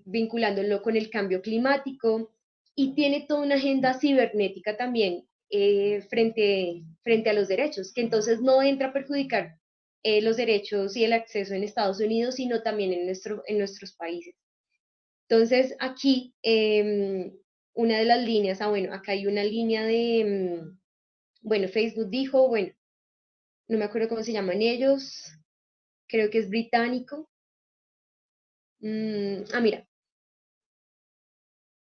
vinculándolo con el cambio climático, y tiene toda una agenda cibernética también frente a los derechos, que entonces no entra a perjudicar los derechos y el acceso en Estados Unidos, sino también en nuestros países. Entonces, aquí, una de las líneas, bueno, acá hay una línea bueno, Facebook dijo, bueno, no me acuerdo cómo se llaman ellos, creo que es británico. Mira,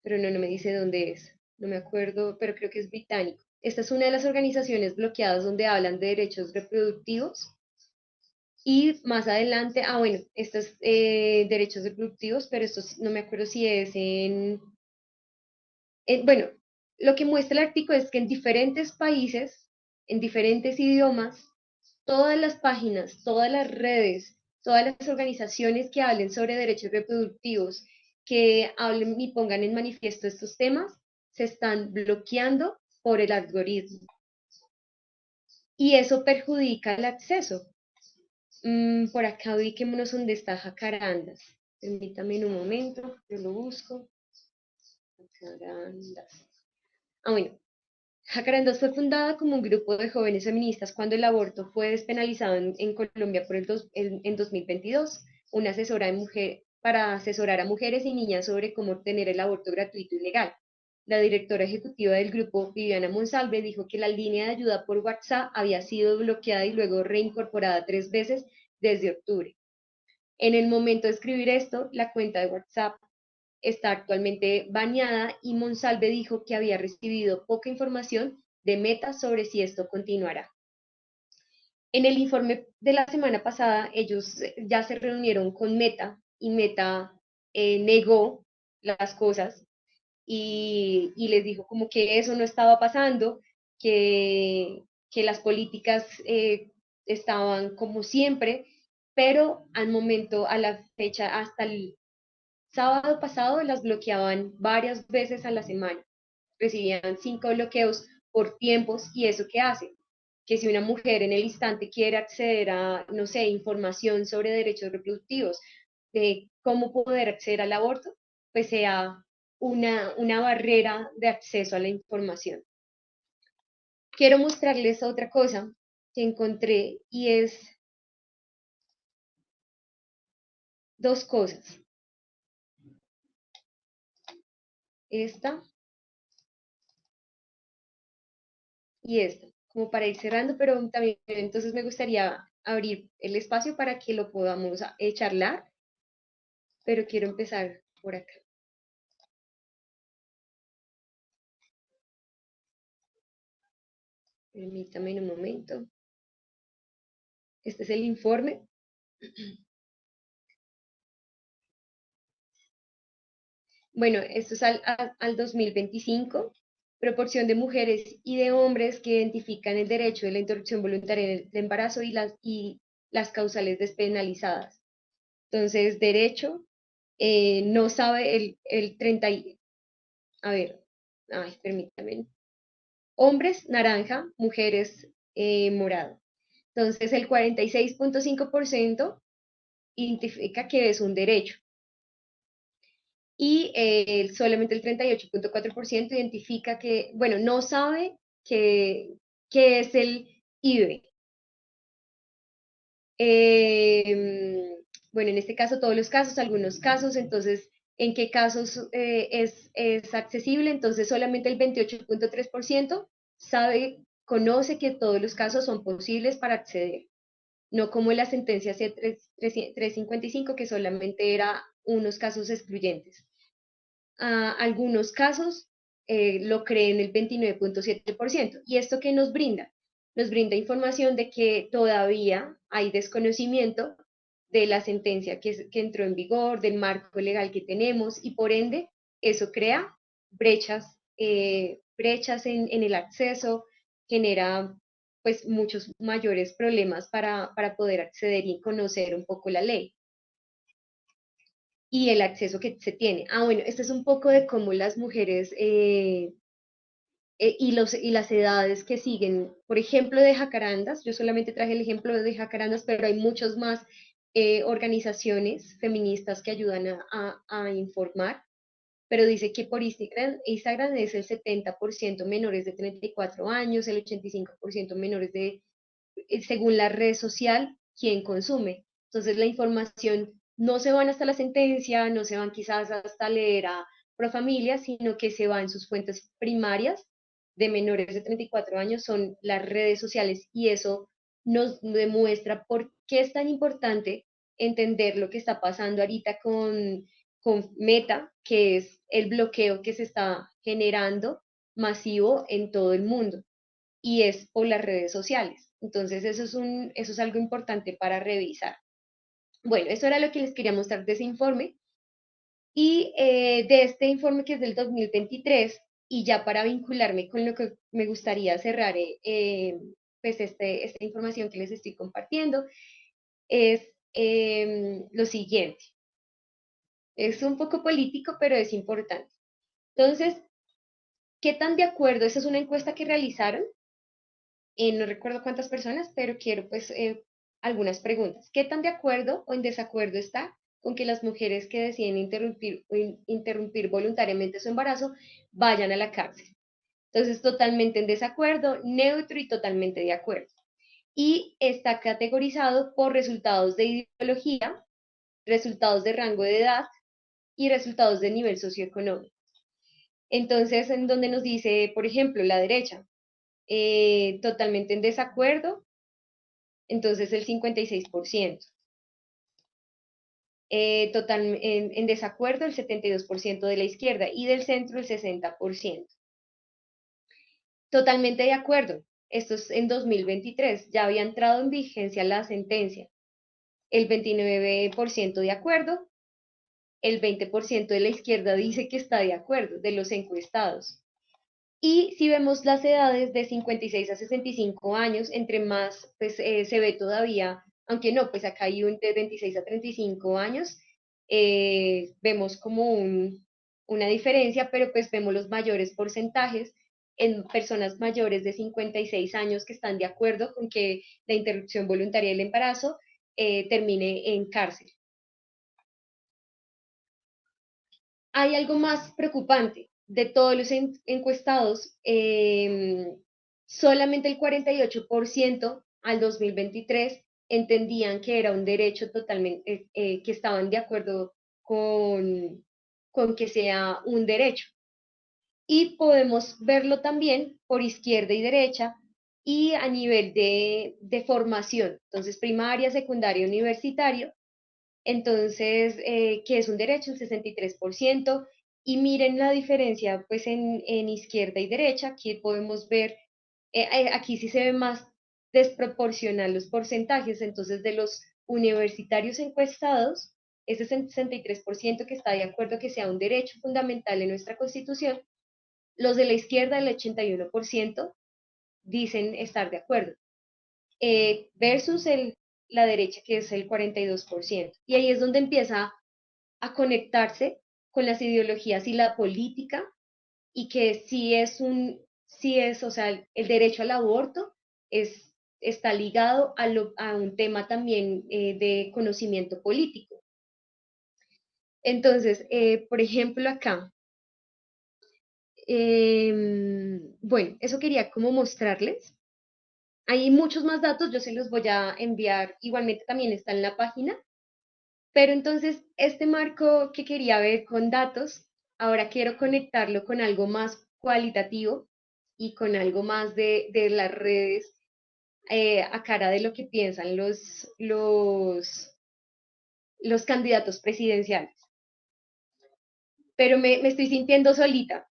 pero no me dice dónde es, no me acuerdo, pero creo que es británico. Esta es una de las organizaciones bloqueadas donde hablan de derechos reproductivos. Y más adelante, bueno, estos derechos reproductivos, pero esto no me acuerdo si es bueno, lo que muestra el artículo es que en diferentes países, en diferentes idiomas, todas las páginas, todas las redes, todas las organizaciones que hablen sobre derechos reproductivos, que hablen y pongan en manifiesto estos temas, se están bloqueando por el algoritmo. Y eso perjudica el acceso. Por acá ubiquémonos donde está Jacarandas. Permítame un momento, yo lo busco. Jacarandas. Bueno, Jacarandas fue fundada como un grupo de jóvenes feministas cuando el aborto fue despenalizado en Colombia en 2022. Una asesora para asesorar a mujeres y niñas sobre cómo obtener el aborto gratuito y legal. La directora ejecutiva del grupo, Viviana Monsalve, dijo que la línea de ayuda por WhatsApp había sido bloqueada y luego reincorporada 3 veces desde octubre. En el momento de escribir esto, la cuenta de WhatsApp está actualmente baneada y Monsalve dijo que había recibido poca información de Meta sobre si esto continuará. En el informe de la semana pasada, ellos ya se reunieron con Meta y Meta negó las cosas y les dijo como que eso no estaba pasando, que las políticas estaban como siempre, pero al momento, a la fecha, hasta el sábado pasado las bloqueaban varias veces a la semana. Recibían 5 bloqueos por tiempos. ¿Y eso qué hace? Que si una mujer en el instante quiere acceder a, no sé, información sobre derechos reproductivos, de cómo poder acceder al aborto, pues sea una barrera de acceso a la información. Quiero mostrarles otra cosa que encontré y es dos cosas. Esta y esta, como para ir cerrando, pero también entonces me gustaría abrir el espacio para que lo podamos charlar, pero quiero empezar por acá. Permítame un momento. Este es el informe. Bueno, esto es al 2025. Proporción de mujeres y de hombres que identifican el derecho de la interrupción voluntaria del embarazo y las causales despenalizadas. Entonces, derecho, no sabe el 30, a ver, permítame. Hombres, naranja, mujeres, morado. Entonces, el 46.5% identifica que es un derecho. y solamente el 38.4% identifica que, bueno, no sabe que es el IVE. Bueno, en este caso todos los casos, algunos casos, entonces, ¿en qué casos es accesible? Entonces, solamente el 28.3% conoce que todos los casos son posibles para acceder, no como la sentencia C355, que solamente era unos casos excluyentes. Algunos casos lo creen el 29.7%. ¿Y esto qué nos brinda? Nos brinda información de que todavía hay desconocimiento de la sentencia que entró en vigor, del marco legal que tenemos, y por ende eso crea brechas, brechas en el acceso, genera pues muchos mayores problemas para poder acceder y conocer un poco la ley y el acceso que se tiene. Bueno, esto es un poco de cómo las mujeres y las edades que siguen. Por ejemplo, de Jacarandas, yo solamente traje el ejemplo de Jacarandas, pero hay muchos más organizaciones feministas que ayudan a informar, pero dice que por Instagram es el 70% menores de 34 años, el 85% menores de, según la red social, quien consume. Entonces la información no se van hasta la sentencia, no se van quizás hasta leer a Profamilia, sino que se va en sus fuentes primarias de menores de 34 años, son las redes sociales, y eso nos demuestra por qué es tan importante entender lo que está pasando ahorita con Meta, que es el bloqueo que se está generando masivo en todo el mundo, y es por las redes sociales. Entonces eso es algo importante para revisar. Bueno, eso era lo que les quería mostrar de ese informe. Y de este informe que es del 2023, y ya para vincularme con lo que me gustaría cerrar, pues esta información que les estoy compartiendo, es lo siguiente. Es un poco político, pero es importante. Entonces, ¿qué tan de acuerdo? Esa es una encuesta que realizaron, no recuerdo cuántas personas, pero quiero pues algunas preguntas. ¿Qué tan de acuerdo o en desacuerdo está con que las mujeres que deciden interrumpir voluntariamente su embarazo vayan a la cárcel? Entonces, totalmente en desacuerdo, neutro y totalmente de acuerdo. Y está categorizado por resultados de ideología, resultados de rango de edad y resultados de nivel socioeconómico. Entonces, en donde nos dice, por ejemplo, la derecha, totalmente en desacuerdo, entonces el 56%. En desacuerdo el 72% de la izquierda, y del centro el 60%. Totalmente de acuerdo, esto es en 2023, ya había entrado en vigencia la sentencia. El 29% de acuerdo, el 20% de la izquierda dice que está de acuerdo, de los encuestados. Y si vemos las edades de 56 a 65 años, entre más pues, se ve todavía, aunque no, pues acá hay un de 26 a 35 años, vemos como una diferencia, pero pues vemos los mayores porcentajes en personas mayores de 56 años que están de acuerdo con que la interrupción voluntaria del embarazo termine en cárcel. Hay algo más preocupante. De todos los encuestados, solamente el 48% al 2023 entendían que era un derecho totalmente, que estaban de acuerdo con que sea un derecho. Y podemos verlo también por izquierda y derecha y a nivel de formación, entonces primaria, secundaria, universitario. Entonces, que es un derecho, el 63%, y miren la diferencia pues en izquierda y derecha. Aquí podemos ver, aquí sí se ve más desproporcional los porcentajes. Entonces, de los universitarios encuestados, ese 63% que está de acuerdo que sea un derecho fundamental en nuestra Constitución, los de la izquierda, el 81%, dicen estar de acuerdo, versus la derecha, que es el 42%. Y ahí es donde empieza a conectarse con las ideologías y la política, y que o sea, el derecho al aborto está ligado a un tema también de conocimiento político. Entonces, por ejemplo, acá, bueno, eso quería como mostrarles. Hay muchos más datos, yo se los voy a enviar, igualmente también está en la página, pero entonces este marco que quería ver con datos, ahora quiero conectarlo con algo más cualitativo y con algo más de las redes, a cara de lo que piensan los candidatos presidenciales. Pero me estoy sintiendo solita.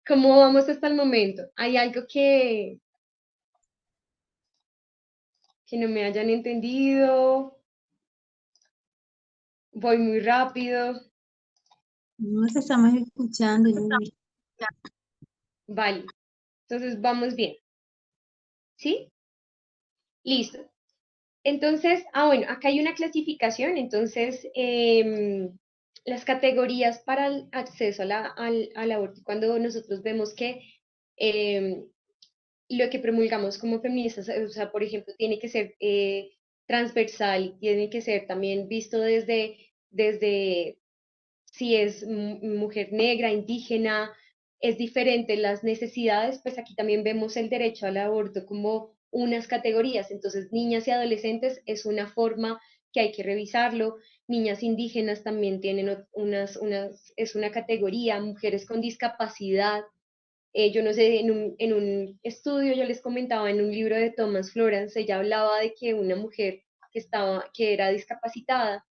¿Cómo vamos hasta el momento? ¿Hay algo que no me hayan entendido? Voy muy rápido. No te estamos escuchando, Yuri. Vale. Entonces vamos bien. ¿Sí? Listo. Entonces, bueno, acá hay una clasificación. Entonces, las categorías para el acceso al aborto, cuando nosotros vemos que em, lo que promulgamos como feministas, o sea, por ejemplo, tiene que ser transversal, tiene que ser también visto desde si es mujer negra, indígena, es diferente las necesidades, pues aquí también vemos el derecho al aborto como unas categorías. Entonces, niñas y adolescentes es una forma que hay que revisarlo. Niñas indígenas también tienen es una categoría, mujeres con discapacidad. Yo no sé, en un estudio yo les comentaba en un libro de Thomas Florence, ella hablaba de que una mujer que era discapacitada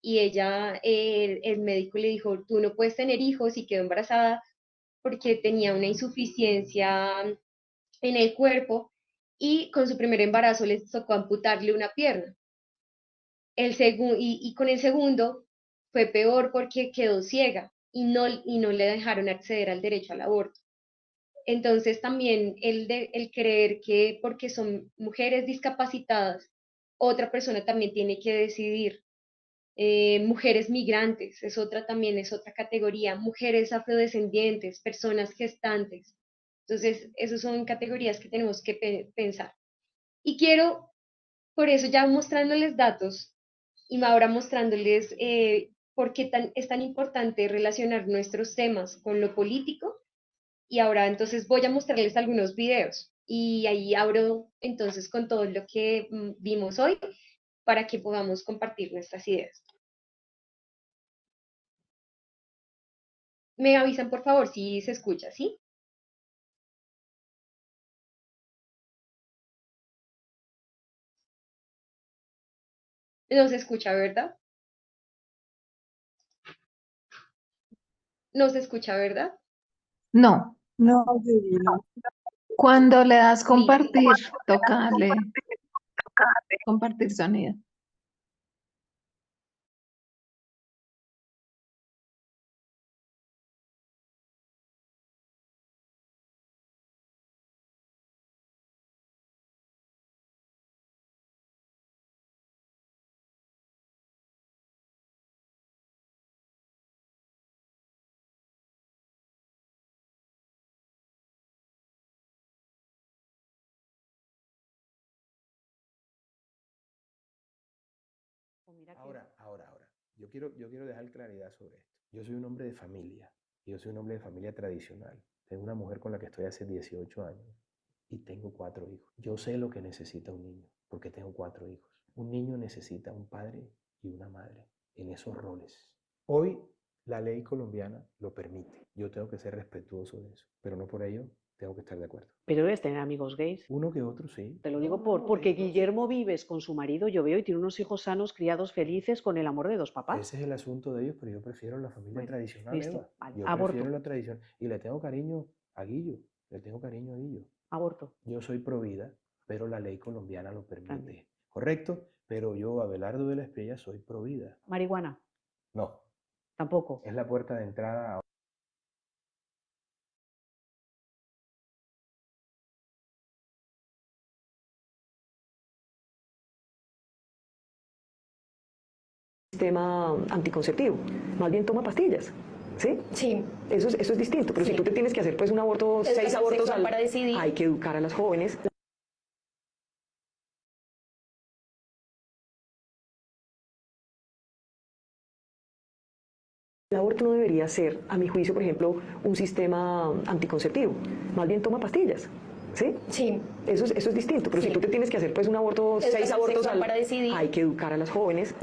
y ella, el médico le dijo, tú no puedes tener hijos y quedó embarazada porque tenía una insuficiencia en el cuerpo y con su primer embarazo les tocó amputarle una pierna. Y con el segundo fue peor porque quedó ciega y no le dejaron acceder al derecho al aborto. Entonces también el creer que porque son mujeres discapacitadas, otra persona también tiene que decidir. Mujeres migrantes es otra categoría, mujeres afrodescendientes, personas gestantes. Entonces, esas son categorías que tenemos que pensar. Y quiero, por eso ya mostrándoles datos y ahora mostrándoles por qué es tan importante relacionar nuestros temas con lo político. Y ahora entonces voy a mostrarles algunos videos y ahí abro entonces con todo lo que vimos hoy para que podamos compartir nuestras ideas. Me avisan por favor si se escucha, ¿sí? No se escucha, ¿verdad? No se escucha, ¿verdad? No. No, Yuri, no. Cuando le das Listo. compartir, toca darle compartir sonido. Ahora. Yo quiero dejar claridad sobre esto. Yo soy un hombre de familia. Yo soy un hombre de familia tradicional. Tengo una mujer con la que estoy hace 18 años y tengo 4 hijos. Yo sé lo que necesita un niño porque tengo 4 hijos. Un niño necesita un padre y una madre en esos roles. Hoy la ley colombiana lo permite. Yo tengo que ser respetuoso de eso, pero no por ello tengo que estar de acuerdo. Pero debes tener amigos gays. Uno que otro, sí. Te lo digo porque Guillermo Vives con su marido, yo veo, y tiene unos hijos sanos, criados, felices, con el amor de dos papás. Ese es el asunto de ellos, pero yo prefiero la familia Bueno, tradicional, listo, Eva. vale. Yo Aborto. prefiero la tradición. Y le tengo cariño a Guillo. Le tengo cariño a Guillo. Aborto. Yo soy pro vida, pero la ley colombiana lo permite. También. ¿Correcto? Pero yo, Abelardo de la Espriella, soy pro vida. Marihuana. No. Tampoco. Es la puerta de entrada a sistema anticonceptivo, más bien toma pastillas. ¿Sí? Sí. Eso es distinto, pero Sí. si tú te tienes que hacer pues un aborto, 6 abortos para decidir. hay que educar a las jóvenes. El aborto no debería ser, a mi juicio, por ejemplo, un sistema anticonceptivo. Más bien toma pastillas. ¿Sí? Sí. Eso es distinto. Pero si tú te tienes que hacer pues un aborto, 6 abortos para decidir. hay que educar a las jóvenes.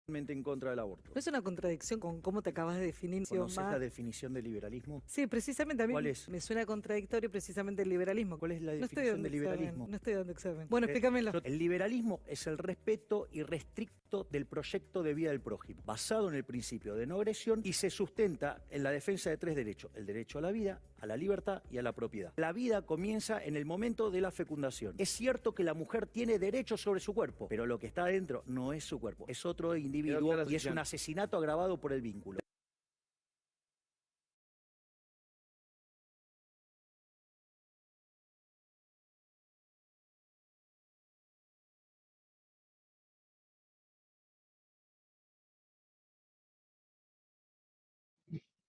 En contra del aborto. ¿No es una contradicción con cómo te acabas de definir? ¿Conoces la definición de liberalismo? Sí, precisamente a mí ¿Cuál es? me suena contradictorio precisamente el liberalismo. ¿Cuál es la No estoy definición dando de examen, liberalismo? no estoy dando examen. Bueno, explícamelo. El liberalismo es el respeto irrestricto del proyecto de vida del prójimo, basado en el principio de no agresión y se sustenta en la defensa de 3 derechos: el derecho a la vida, a la libertad y a la propiedad. La vida comienza en el momento de la fecundación. Es cierto que la mujer tiene derechos sobre su cuerpo, pero lo que está adentro no es su cuerpo, es otro individuo y es un asesinato agravado por el vínculo.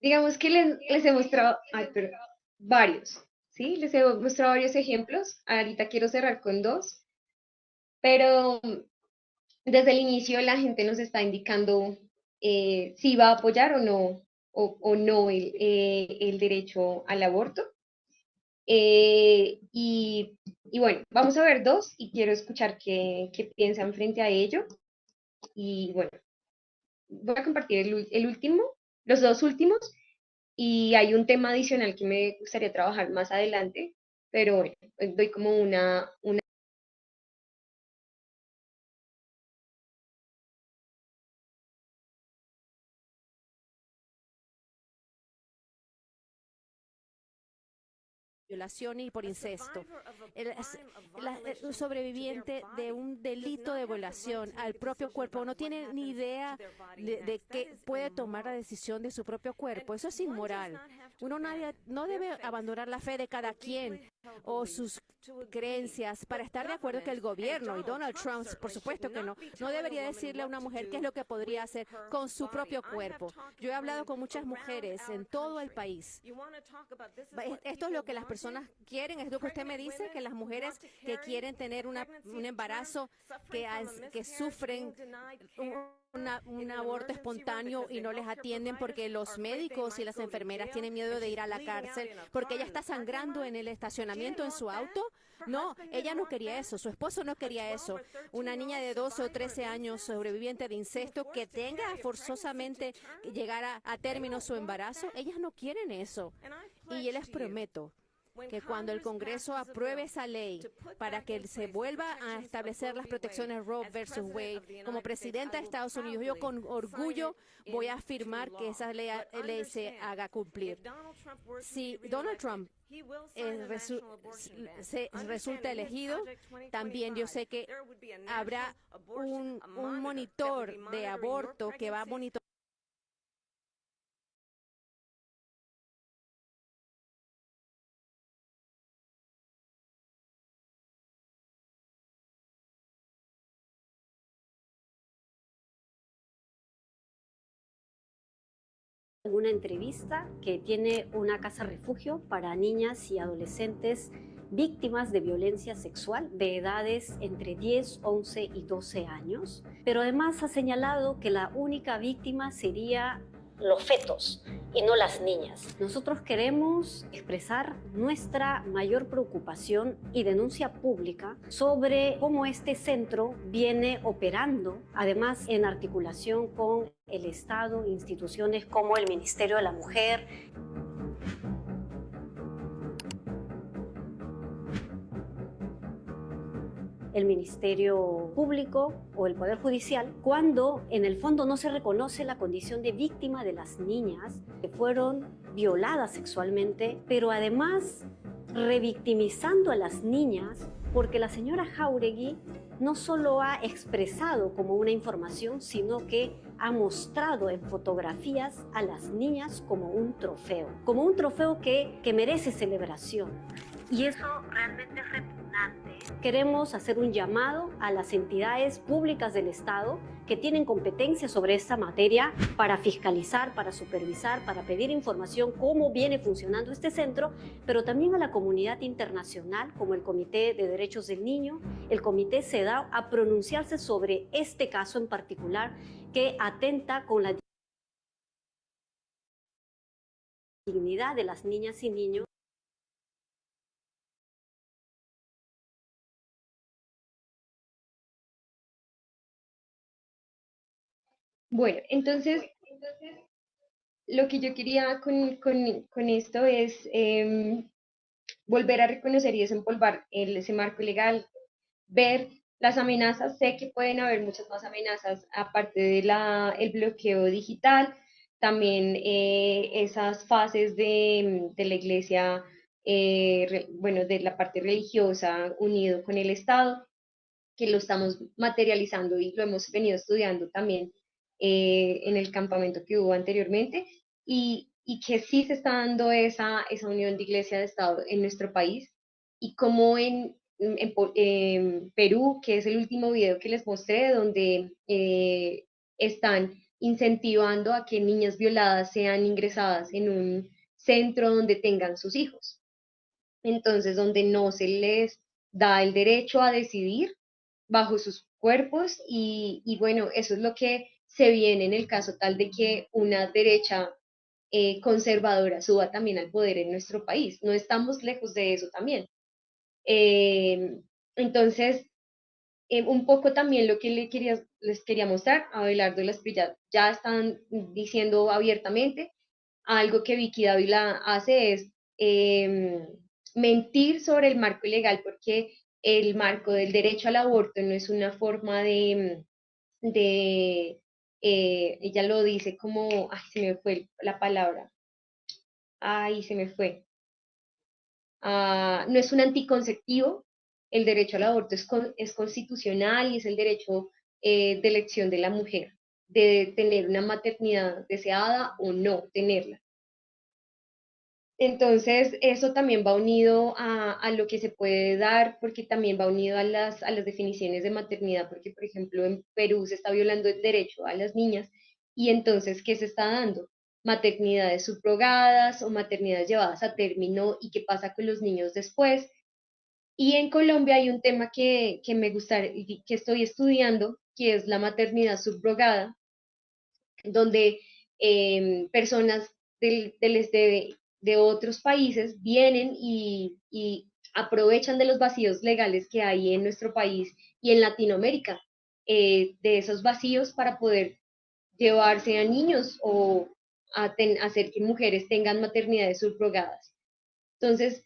Digamos que les he mostrado, varios, ¿sí? Les he mostrado varios ejemplos. Ahorita quiero cerrar con 2, pero desde el inicio la gente nos está indicando si va a apoyar o no el derecho al aborto. Y bueno, vamos a ver 2 y quiero escuchar qué piensan frente a ello. Y bueno, voy a compartir el último, los 2 últimos, y hay un tema adicional que me gustaría trabajar más adelante, pero bueno, doy como una violación y por incesto. Un sobreviviente de un delito de violación al propio cuerpo no tiene ni idea de que puede tomar la decisión de su propio cuerpo. Eso es inmoral. Uno no debe abandonar la fe de cada quien o sus creencias para estar de acuerdo que el gobierno y Donald Trump, por supuesto que no debería decirle a una mujer qué es lo que podría hacer con su propio cuerpo. Yo he hablado con muchas mujeres en todo el país. Esto es lo que las personas quieren, es lo que usted me dice, que las mujeres que quieren tener un embarazo, que sufren un aborto espontáneo y no les atienden porque los médicos y las enfermeras tienen miedo de ir a la cárcel porque ella está sangrando en el estacionamiento en su auto. No, ella no quería eso, su esposo no quería eso. Una niña de 12 o 13 años sobreviviente de incesto que tenga forzosamente que llegar a término su embarazo, ellas no quieren eso. Y yo les prometo que cuando el Congreso apruebe esa ley para que se vuelva a establecer las protecciones Roe versus Wade, como presidenta de Estados Unidos, yo con orgullo voy a afirmar que esa ley se haga cumplir. Si Donald Trump resulta elegido, también yo sé que habrá un monitor de aborto que va a monitorear una entrevista que tiene una casa refugio para niñas y adolescentes víctimas de violencia sexual de edades entre 10, 11 y 12 años, pero además ha señalado que la única víctima sería los fetos y no las niñas. Nosotros queremos expresar nuestra mayor preocupación y denuncia pública sobre cómo este centro viene operando, además en articulación con el Estado, instituciones como el Ministerio de la Mujer. El Ministerio Público o el Poder Judicial, cuando en el fondo no se reconoce la condición de víctima de las niñas que fueron violadas sexualmente, pero además revictimizando a las niñas, porque la señora Jáuregui no solo ha expresado como una información, sino que ha mostrado en fotografías a las niñas como un trofeo que merece celebración. Y eso realmente es repugnante. Queremos hacer un llamado a las entidades públicas del Estado que tienen competencia sobre esta materia para fiscalizar, para supervisar, para pedir información cómo viene funcionando este centro, pero también a la comunidad internacional como el Comité de Derechos del Niño, el Comité CEDAW, a pronunciarse sobre este caso en particular que atenta con la dignidad de las niñas y niños. Bueno, entonces lo que yo quería con esto es volver a reconocer y desempolvar ese marco legal, ver las amenazas. Sé que pueden haber muchas más amenazas aparte de el bloqueo digital, también esas fases de la iglesia, bueno, de la parte religiosa unido con el Estado, que lo estamos materializando y lo hemos venido estudiando también en el campamento que hubo anteriormente, y que sí se está dando esa unión de iglesia de Estado en nuestro país, y como en Perú, que es el último video que les mostré, donde están incentivando a que niñas violadas sean ingresadas en un centro donde tengan sus hijos. Entonces, donde no se les da el derecho a decidir bajo sus cuerpos, y bueno, eso es lo que se viene en el caso tal de que una derecha conservadora suba también al poder en nuestro país. No estamos lejos de eso también. Entonces, un poco también lo que les quería mostrar, Abelardo y las ya están diciendo abiertamente. Algo que Vicky Dávila hace es mentir sobre el marco legal, porque el marco del derecho al aborto no es una forma ella lo dice como, ay, se me fue la palabra, ay, se me fue. No es un anticonceptivo. El derecho al aborto es constitucional y es el derecho de elección de la mujer, de tener una maternidad deseada o no tenerla. Entonces, eso también va unido a lo que se puede dar, porque también va unido a las definiciones de maternidad, porque, por ejemplo, en Perú se está violando el derecho a las niñas, y entonces, ¿qué se está dando? Maternidades subrogadas o maternidades llevadas a término, y qué pasa con los niños después. Y en Colombia hay un tema que me gusta y que estoy estudiando, que es la maternidad subrogada, donde personas de otros países vienen y aprovechan de los vacíos legales que hay en nuestro país y en Latinoamérica, de esos vacíos para poder llevarse a niños o hacer que mujeres tengan maternidades subrogadas. Entonces,